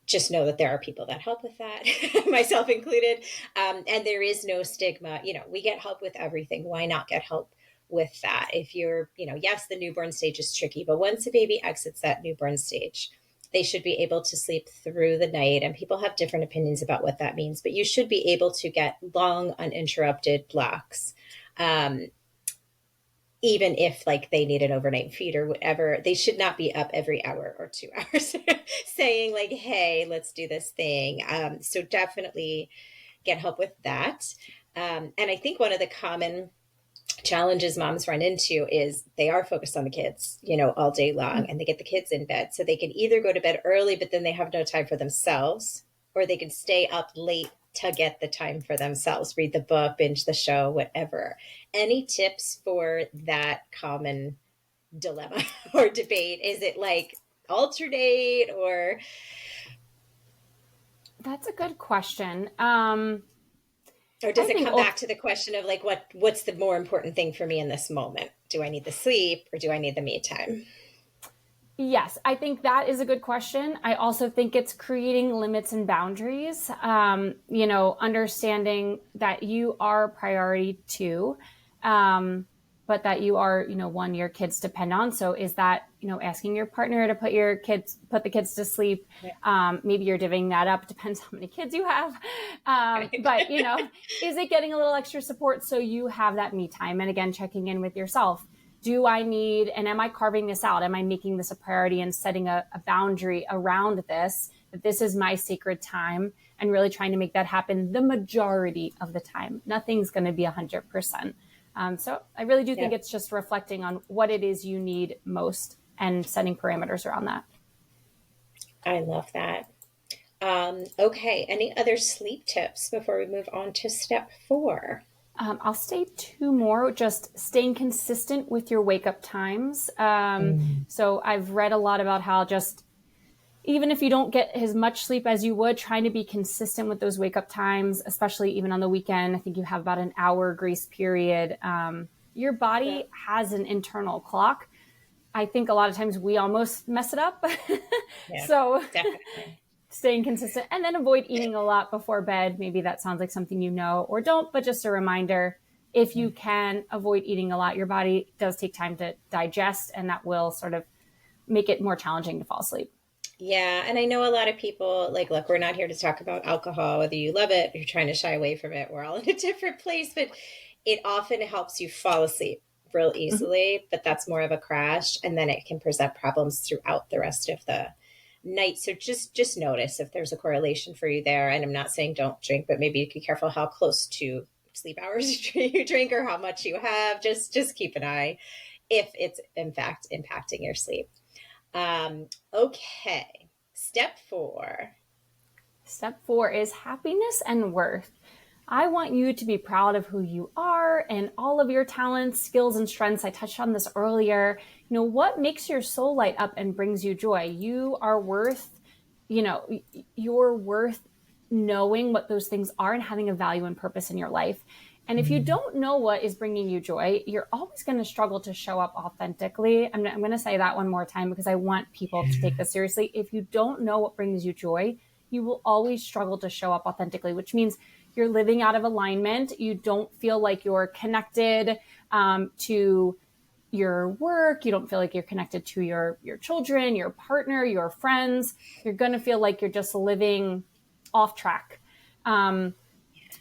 just know that there are people that help with that, myself included. And there is no stigma. We get help with everything. Why not get help with that? If you're, yes, the newborn stage is tricky, but once a baby exits that newborn stage, they should be able to sleep through the night. And people have different opinions about what that means, but you should be able to get long, uninterrupted blocks. Even if like they need an overnight feed or whatever, they should not be up every hour or 2 hours saying like, hey, let's do this thing. So definitely get help with that. And I think one of the common challenges moms run into is they are focused on the kids, all day long, and they get the kids in bed. So they can either go to bed early, but then they have no time for themselves, or they can stay up late to get the time for themselves, read the book, binge the show, whatever. Any tips for that common dilemma or debate? Is it like alternate or? That's a good question. Or does it come back to the question of like, what's the more important thing for me in this moment? Do I need the sleep or do I need the me time? Yes, I think that is a good question. I also think it's creating limits and boundaries, understanding that you are priority too, but that you are, one your kids depend on. So is that, asking your partner to put the kids to sleep? Maybe you're divvying that up. Depends how many kids you have. But, is it getting a little extra support so you have that me time? And again, checking in with yourself. Do I need, and am I carving this out? Am I making this a priority and setting a boundary around this, that this is my sacred time, and really trying to make that happen the majority of the time? Nothing's going to be 100%. So I really do think it's just reflecting on what it is you need most and setting parameters around that. I love that. Okay. Any other sleep tips before we move on to step 4? I'll say 2 more, just staying consistent with your wake up times. So I've read a lot about how just, even if you don't get as much sleep as you would, trying to be consistent with those wake up times, especially even on the weekend. I think you have about an hour grace period. Your body has an internal clock. I think a lot of times we almost mess it up. So definitely. Staying consistent, and then avoid eating a lot before bed. Maybe that sounds like something you know or don't, but just a reminder, if you can avoid eating a lot, your body does take time to digest, and that will sort of make it more challenging to fall asleep. Yeah. And I know a lot of people like, look, we're not here to talk about alcohol, whether you love it or you're trying to shy away from it. We're all in a different place, but it often helps you fall asleep real easily, but that's more of a crash. And then it can present problems throughout the rest of the night. So just notice if there's a correlation for you there. And I'm not saying don't drink, but maybe be careful how close to sleep hours you drink or how much you have. Just keep an eye if it's in fact impacting your sleep. Okay. Step 4. Step 4 is happiness and worth. I want you to be proud of who you are and all of your talents, skills, and strengths. I touched on this earlier. What makes your soul light up and brings you joy? You are worth, you're worth knowing what those things are and having a value and purpose in your life. And if you don't know what is bringing you joy, you're always going to struggle to show up authentically. I'm going to say that one more time because I want people to take this seriously. If you don't know what brings you joy, you will always struggle to show up authentically, which means you're living out of alignment. You don't feel like you're connected to your work, you don't feel like you're connected to your children, your partner, your friends. You're going to feel like you're just living off track. I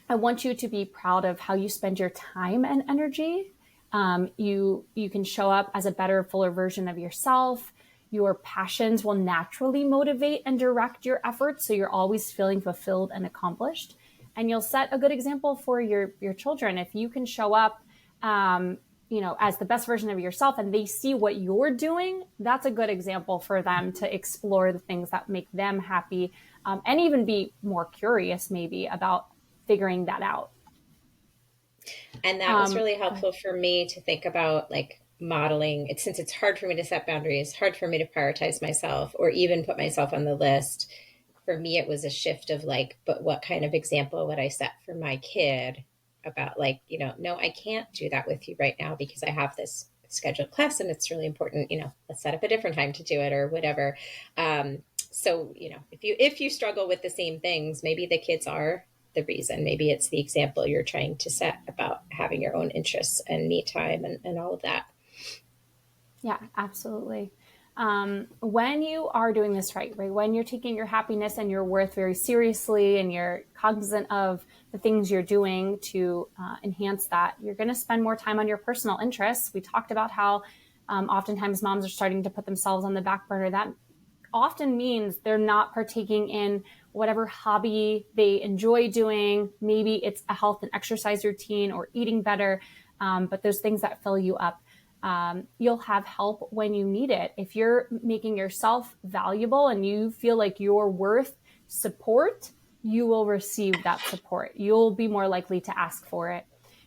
want you to be proud of how you spend your time and energy. You can show up as a better, fuller version of yourself. Your passions will naturally motivate and direct your efforts, so you're always feeling fulfilled and accomplished. And you'll set a good example for your children. If you can show up, as the best version of yourself, and they see what you're doing, that's a good example for them to explore the things that make them happy, and even be more curious maybe about figuring that out. And that was really helpful for me to think about, like, modeling it, since it's hard for me to set boundaries, hard for me to prioritize myself or even put myself on the list. For me, it was a shift of like, but what kind of example would I set for my kid about, like, no, I can't do that with you right now because I have this scheduled class and it's really important, let's set up a different time to do it or whatever. So, if you struggle with the same things, maybe the kids are the reason. Maybe it's the example you're trying to set about having your own interests and me time and all of that. Yeah, absolutely. When you are doing this right, when you're taking your happiness and your worth very seriously and you're cognizant of the things you're doing to enhance that, you're going to spend more time on your personal interests. We talked about how oftentimes moms are starting to put themselves on the back burner. That often means they're not partaking in whatever hobby they enjoy doing. Maybe it's a health and exercise routine or eating better, but those things that fill you up. You'll have help when you need it. If you're making yourself valuable and you feel like you're worth support, you will receive that support. You'll be more likely to ask for it.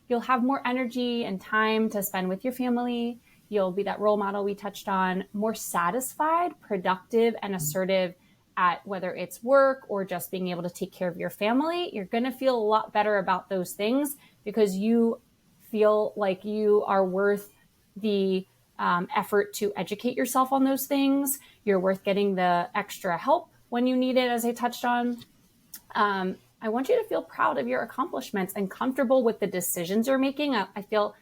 You'll have more energy and time to spend with your family. You'll be that role model we touched on, more satisfied, productive, and assertive at whether it's work or just being able to take care of your family. You're going to feel a lot better about those things because you feel like you are worth the effort to educate yourself on those things. You're worth getting the extra help when you need it, as I touched on. I want you to feel proud of your accomplishments and comfortable with the decisions you're making. I feel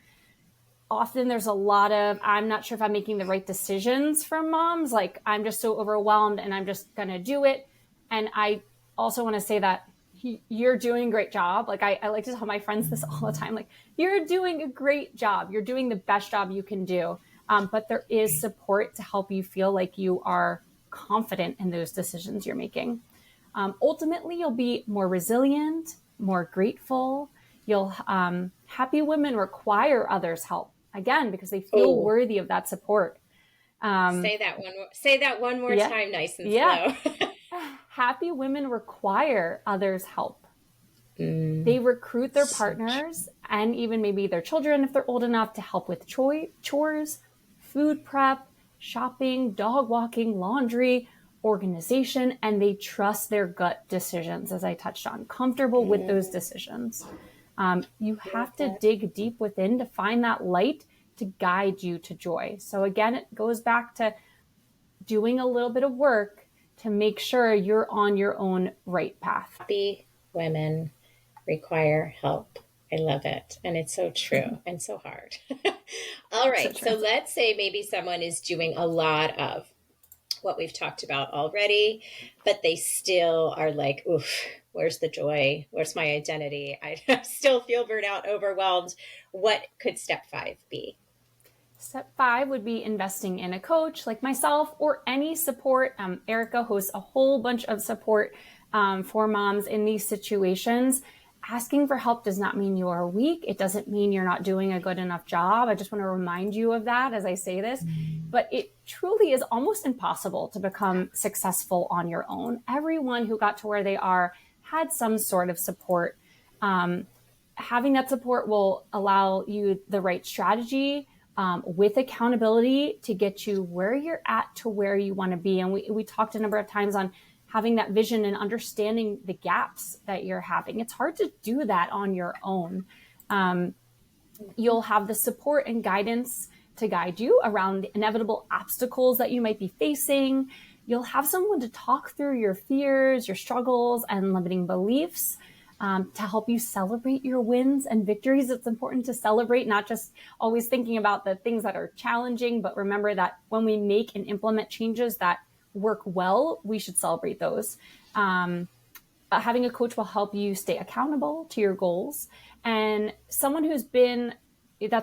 often there's a lot of, I'm not sure if I'm making the right decisions from moms. Like, I'm just so overwhelmed and I'm just going to do it. And I also want to say that you're doing a great job. Like, I like to tell my friends this all the time. Like, you're doing a great job. You're doing the best job you can do. But there is support to help you feel like you are confident in those decisions you're making. Ultimately, you'll be more resilient, more grateful. Happy women require others' help, again, because they feel worthy of that support. Say that one more time, nice and slow. Happy women require others' help. They recruit their partners and even maybe their children, if they're old enough, to help with chores, food prep, shopping, dog walking, laundry, organization, and they trust their gut decisions, as I touched on, comfortable with those decisions. You have to dig deep within to find that light to guide you to joy. So again, it goes back to doing a little bit of work to make sure you're on your own right path. Happy women require help. I love it. And it's so true and so hard. All right. So let's say maybe someone is doing a lot of what we've talked about already, but they still are like, oof, where's the joy? Where's my identity? I still feel burnt out, overwhelmed. What could step 5 be? Step 5 would be investing in a coach like myself or any support. Erica hosts a whole bunch of support for moms in these situations. Asking for help does not mean you are weak. It doesn't mean you're not doing a good enough job. I just want to remind you of that as I say this. But it truly is almost impossible to become successful on your own. Everyone who got to where they are had some sort of support. Having that support will allow you the right strategy with accountability to get you where you're at to where you want to be. And we talked a number of times on having that vision and understanding the gaps that you're having. It's hard to do that on your own. You'll have the support and guidance to guide you around the inevitable obstacles that you might be facing. You'll have someone to talk through your fears, your struggles, and limiting beliefs. to help you celebrate your wins and victories. It's important to celebrate, not just always thinking about the things that are challenging, but remember that when we make and implement changes that work well, we should celebrate those. Having a coach will help you stay accountable to your goals, and someone that's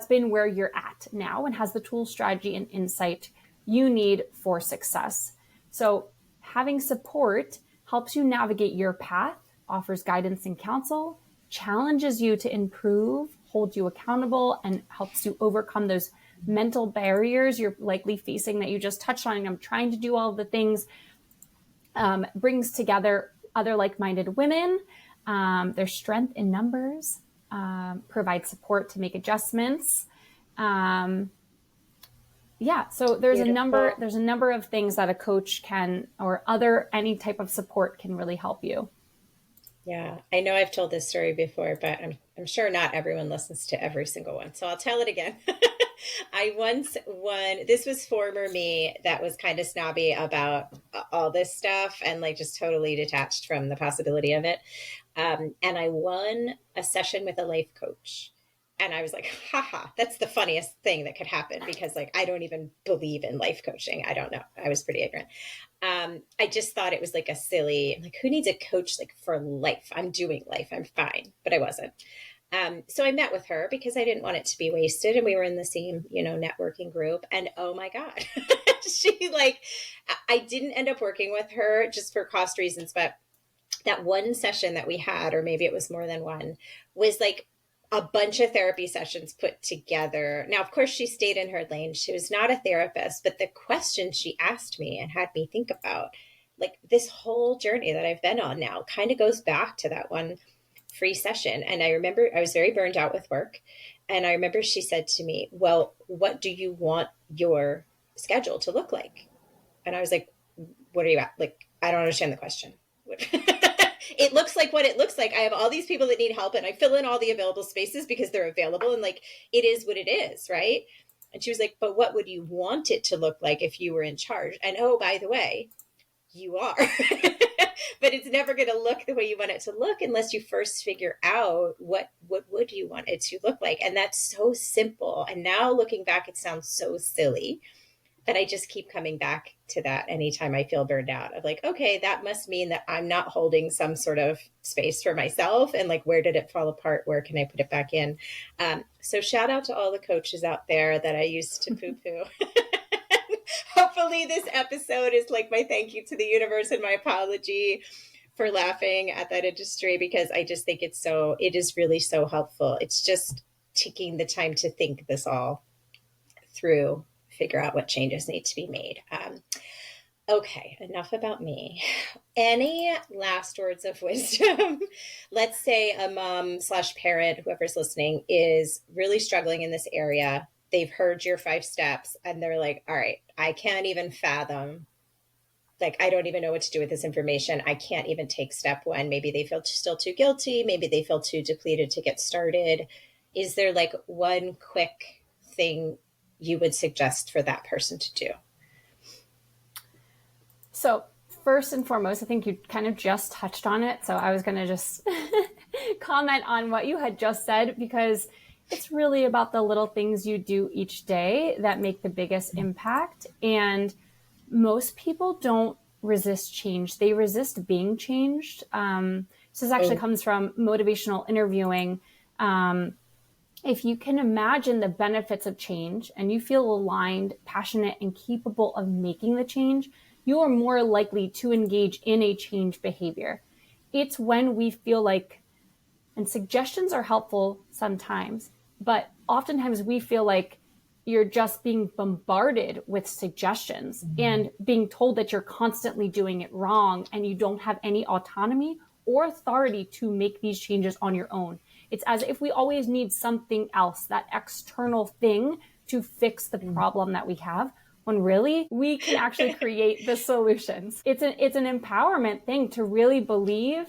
been where you're at now and has the tools, strategy, and insight you need for success. So having support helps you navigate your path, offers guidance and counsel, challenges you to improve, holds you accountable, and helps you overcome those mental barriers you're likely facing that you just touched on. I'm trying to do all the things, brings together other like-minded women, there's strength in numbers, provides support to make adjustments. So there's a number of things that a coach can, or any type of support can really help you. Yeah, I know I've told this story before, but I'm sure not everyone listens to every single one. So I'll tell it again. I once won, this was former me that was kind of snobby about all this stuff and like just totally detached from the possibility of it. And I won a session with a life coach. And I was like, haha, that's the funniest thing that could happen because like, I don't even believe in life coaching. I don't know. I was pretty ignorant. I just thought it was like a silly, like who needs a coach like for life? I'm doing life. I'm fine, but I wasn't. So I met with her because I didn't want it to be wasted. And we were in the same, networking group. And oh my God, I didn't end up working with her just for cost reasons. But that one session that we had, or maybe it was more than one, was like a bunch of therapy sessions put together. Now, of course, she stayed in her lane. She was not a therapist, but the questions she asked me and had me think about, like this whole journey that I've been on now kind of goes back to that one free session. And I remember I was very burned out with work. And I remember she said to me, well, what do you want your schedule to look like? And I was like, what are you at? Like, I don't understand the question. It looks like what it looks like. I have all these people that need help and I fill in all the available spaces because they're available and like, it is what it is. Right. And she was like, but what would you want it to look like if you were in charge? And oh, by the way, you are, but it's never going to look the way you want it to look unless you first figure out what would you want it to look like. And that's so simple. And now looking back, it sounds so silly, but I just keep coming back to that anytime I feel burned out of like, okay, that must mean that I'm not holding some sort of space for myself. And like, where did it fall apart? Where can I put it back in? So shout out to all the coaches out there that I used to poo-poo. Hopefully this episode is like my thank you to the universe and my apology for laughing at that industry, because I just think it is really so helpful. It's just taking the time to think this all through, figure out what changes need to be made. Okay, enough about me. Any last words of wisdom? Let's say a mom/parent, whoever's listening, is really struggling in this area. They've heard your 5 steps and they're like, all right, I can't even fathom. Like, I don't even know what to do with this information. I can't even take step 1. Maybe they feel still too guilty. Maybe they feel too depleted to get started. Is there like one quick thing you would suggest for that person to do? So first and foremost, I think you kind of just touched on it. So I was going to just comment on what you had just said, because it's really about the little things you do each day that make the biggest impact. And most people don't resist change. They resist being changed. This actually comes from motivational interviewing. If you can imagine the benefits of change and you feel aligned, passionate, and capable of making the change, you are more likely to engage in a change behavior. It's when we feel like, and suggestions are helpful sometimes, but oftentimes we feel like you're just being bombarded with suggestions and being told that you're constantly doing it wrong and you don't have any autonomy or authority to make these changes on your own. It's as if we always need something else, that external thing to fix the problem that we have, when really we can actually create the solutions. It's an empowerment thing to really believe.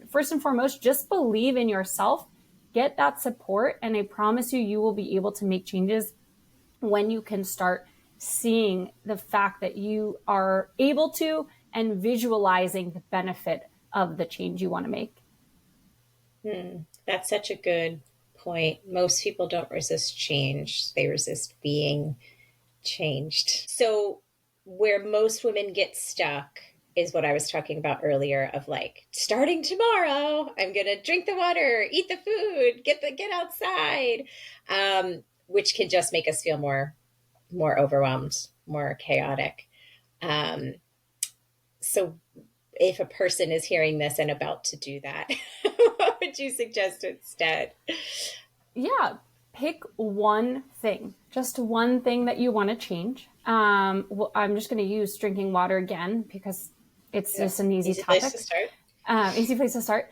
First and foremost, just believe in yourself, get that support, and I promise you will be able to make changes when you can start seeing the fact that you are able to and visualizing the benefit of the change you want to make. That's such a good point. Most people don't resist change, they resist being changed. So, where most women get stuck is what I was talking about earlier of like starting tomorrow, I'm going to drink the water, eat the food, get outside, which can just make us feel more overwhelmed, more chaotic. Um, so if a person is hearing this and about to do that, what would you suggest instead? Yeah, pick one thing, just one thing that you want to change. Well, I'm just going to use drinking water again because it's just an easy topic. Place to start. Easy place to start.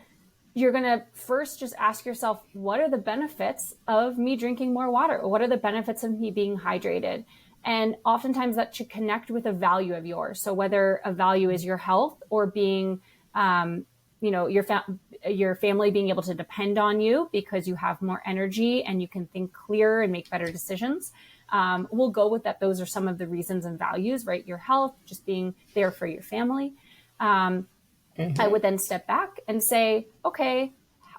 You're going to first just ask yourself, what are the benefits of me drinking more water? What are the benefits of me being hydrated? And oftentimes that should connect with a value of yours. So whether a value is your health or being, your family being able to depend on you because you have more energy and you can think clearer and make better decisions. We'll go with that. Those are some of the reasons and values, right? Your health, just being there for your family. I would then step back and say, okay,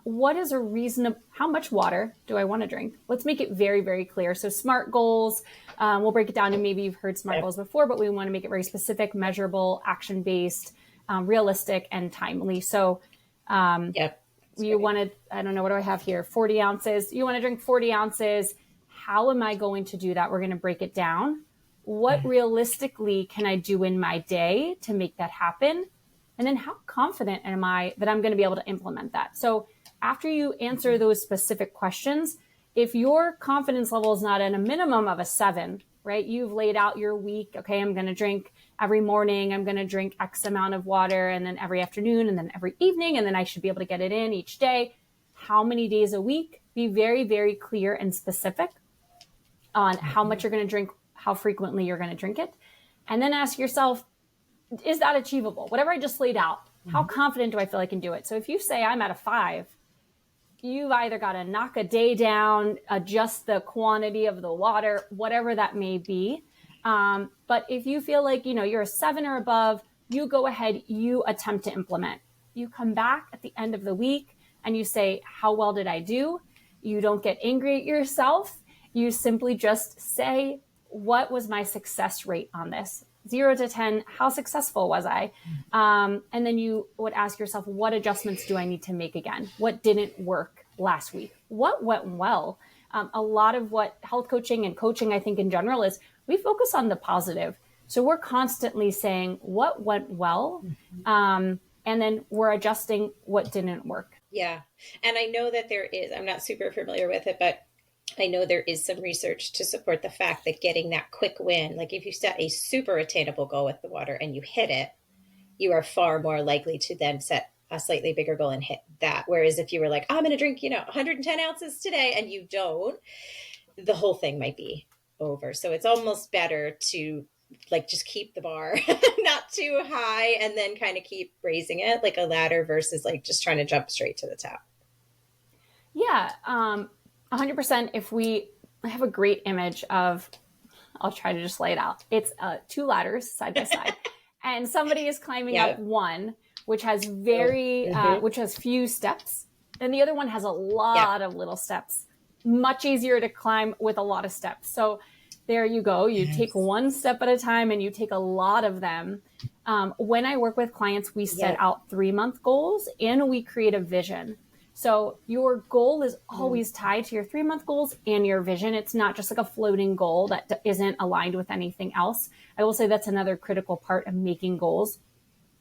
what is a reasonable, how much water do I want to drink? Let's make it very, very clear. So SMART goals, we'll break it down, and maybe you've heard SMART goals before, but we want to make it very specific, measurable, action-based, realistic, and timely. So you wanted, I don't know, what do I have here? 40 ounces. You want to drink 40 ounces. How am I going to do that? We're going to break it down. What realistically can I do in my day to make that happen? And then how confident am I that I'm going to be able to implement that? So after you answer those specific questions, if your confidence level is not at a minimum of a 7, right? You've laid out your week. Okay, I'm going to drink every morning. I'm going to drink X amount of water, and then every afternoon, and then every evening, and then I should be able to get it in each day. How many days a week? Be very, very clear and specific on how much you're going to drink, how frequently you're going to drink it. And then ask yourself, is that achievable? Whatever I just laid out, how confident do I feel I can do it? So if you say I'm at a 5, you've either got to knock a day down, adjust the quantity of the water, whatever that may be. But if you feel like, you're a 7 or above, you go ahead, you attempt to implement. You come back at the end of the week and you say, how well did I do? You don't get angry at yourself. You simply just say, what was my success rate on this? 0 to 10, how successful was I? And then you would ask yourself, what adjustments do I need to make again? What didn't work last week? What went well? A lot of what health coaching and coaching, I think in general, is we focus on the positive. So we're constantly saying what went well, and then we're adjusting what didn't work. Yeah. And I know that there is, I'm not super familiar with it, but I know there is some research to support the fact that getting that quick win, like if you set a super attainable goal with the water and you hit it, you are far more likely to then set a slightly bigger goal and hit that. Whereas if you were like, I'm going to drink, 110 ounces today, and you don't, the whole thing might be over. So it's almost better to just keep the bar not too high and then kind of keep raising it like a ladder versus just trying to jump straight to the top. Yeah. 100%. I have a great image of, I'll try to just lay it out. It's 2 ladders side by side, and somebody is climbing up one, which has which has few steps, and the other one has a lot of little steps. Much easier to climb with a lot of steps. So there you go. You take one step at a time, and you take a lot of them. When I work with clients, we set out 3-month goals, and we create a vision. So your goal is always tied to your 3-month goals and your vision. It's not just like a floating goal that isn't aligned with anything else. I will say that's another critical part of making goals.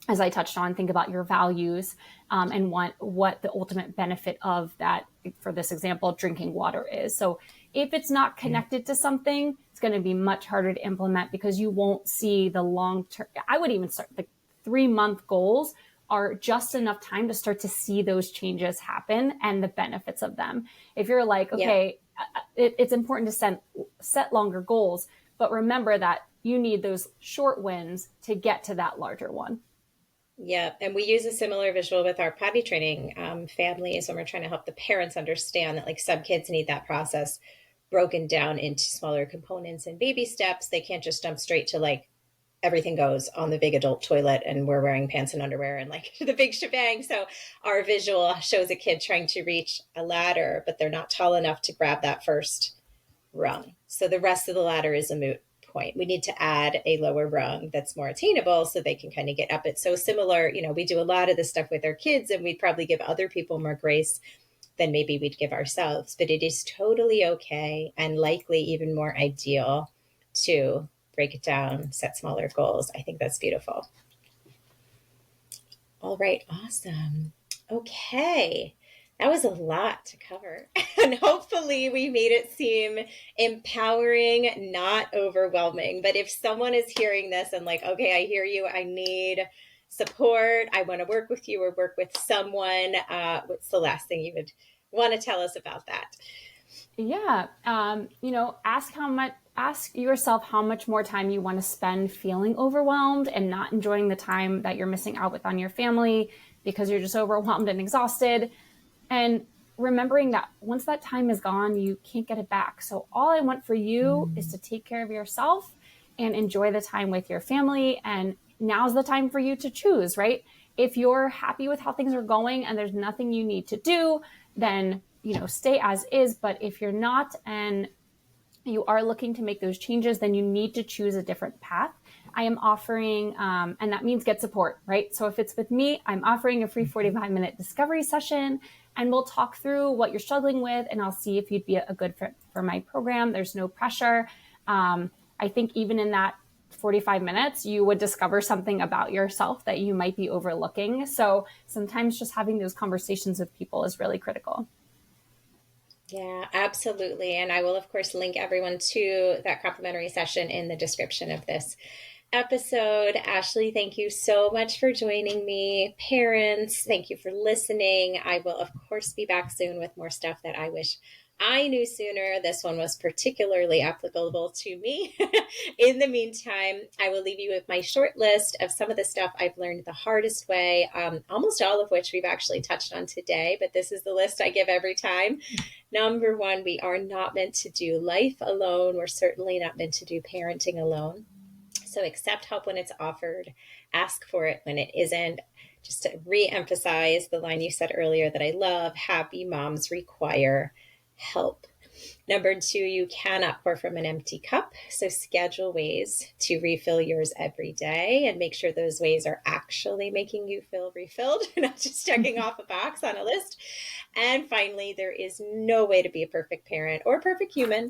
As I touched on, think about your values and what the ultimate benefit of that, for this example, drinking water is. So if it's not connected to something, it's going to be much harder to implement because you won't see the long term. I would even start the 3-month goals are just enough time to start to see those changes happen and the benefits of them. If you're like, okay, it's important to set longer goals, but remember that you need those short wins to get to that larger one. Yeah. And we use a similar visual with our potty training families when we're trying to help the parents understand that some kids need that process broken down into smaller components and baby steps. They can't just jump straight to everything goes on the big adult toilet and we're wearing pants and underwear and like the big shebang. So our visual shows a kid trying to reach a ladder, but they're not tall enough to grab that first rung. So the rest of the ladder is a moot point. We need to add a lower rung that's more attainable so they can kind of get up it. So similar, we do a lot of this stuff with our kids, and we'd probably give other people more grace than maybe we'd give ourselves. But it is totally okay, and likely even more ideal, to break it down, set smaller goals. I think that's beautiful. All right, awesome. Okay. That was a lot to cover. And hopefully we made it seem empowering, not overwhelming. But if someone is hearing this and like, okay, I hear you, I need support, I want to work with you or work with someone, what's the last thing you would want to tell us about that? Yeah. Ask yourself how much more time you want to spend feeling overwhelmed and not enjoying the time that you're missing out with on your family because you're just overwhelmed and exhausted. And remembering that once that time is gone, you can't get it back. So all I want for you is to take care of yourself and enjoy the time with your family. And now's the time for you to choose, right? If you're happy with how things are going and there's nothing you need to do, then, stay as is. But if you're not and you are looking to make those changes, then you need to choose a different path. I am offering, and that means get support, right? So if it's with me, I'm offering a free 45-minute discovery session, and we'll talk through what you're struggling with, and I'll see if you'd be a good fit for my program. There's no pressure. I think even in that 45 minutes, you would discover something about yourself that you might be overlooking. So sometimes just having those conversations with people is really critical. Yeah, absolutely. And I will, of course, link everyone to that complimentary session in the description of this episode. Ashley, thank you so much for joining me. Parents, thank you for listening. I will, of course, be back soon with more stuff that I wish I knew sooner. This one was particularly applicable to me. In the meantime, I will leave you with my short list of some of the stuff I've learned the hardest way, almost all of which we've actually touched on today, but this is the list I give every time. Number one, we are not meant to do life alone. We're certainly not meant to do parenting alone. So accept help when it's offered, ask for it when it isn't. Just to re-emphasize the line you said earlier that I love, happy moms require help. Number two, you cannot pour from an empty cup. So schedule ways to refill yours every day and make sure those ways are actually making you feel refilled, not just checking off a box on a list. And finally, there is no way to be a perfect parent or perfect human,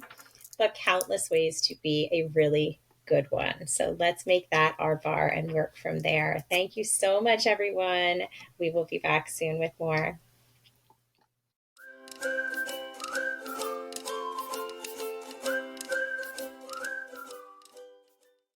but countless ways to be a really good one. So let's make that our bar and work from there. Thank you so much, everyone. We will be back soon with more.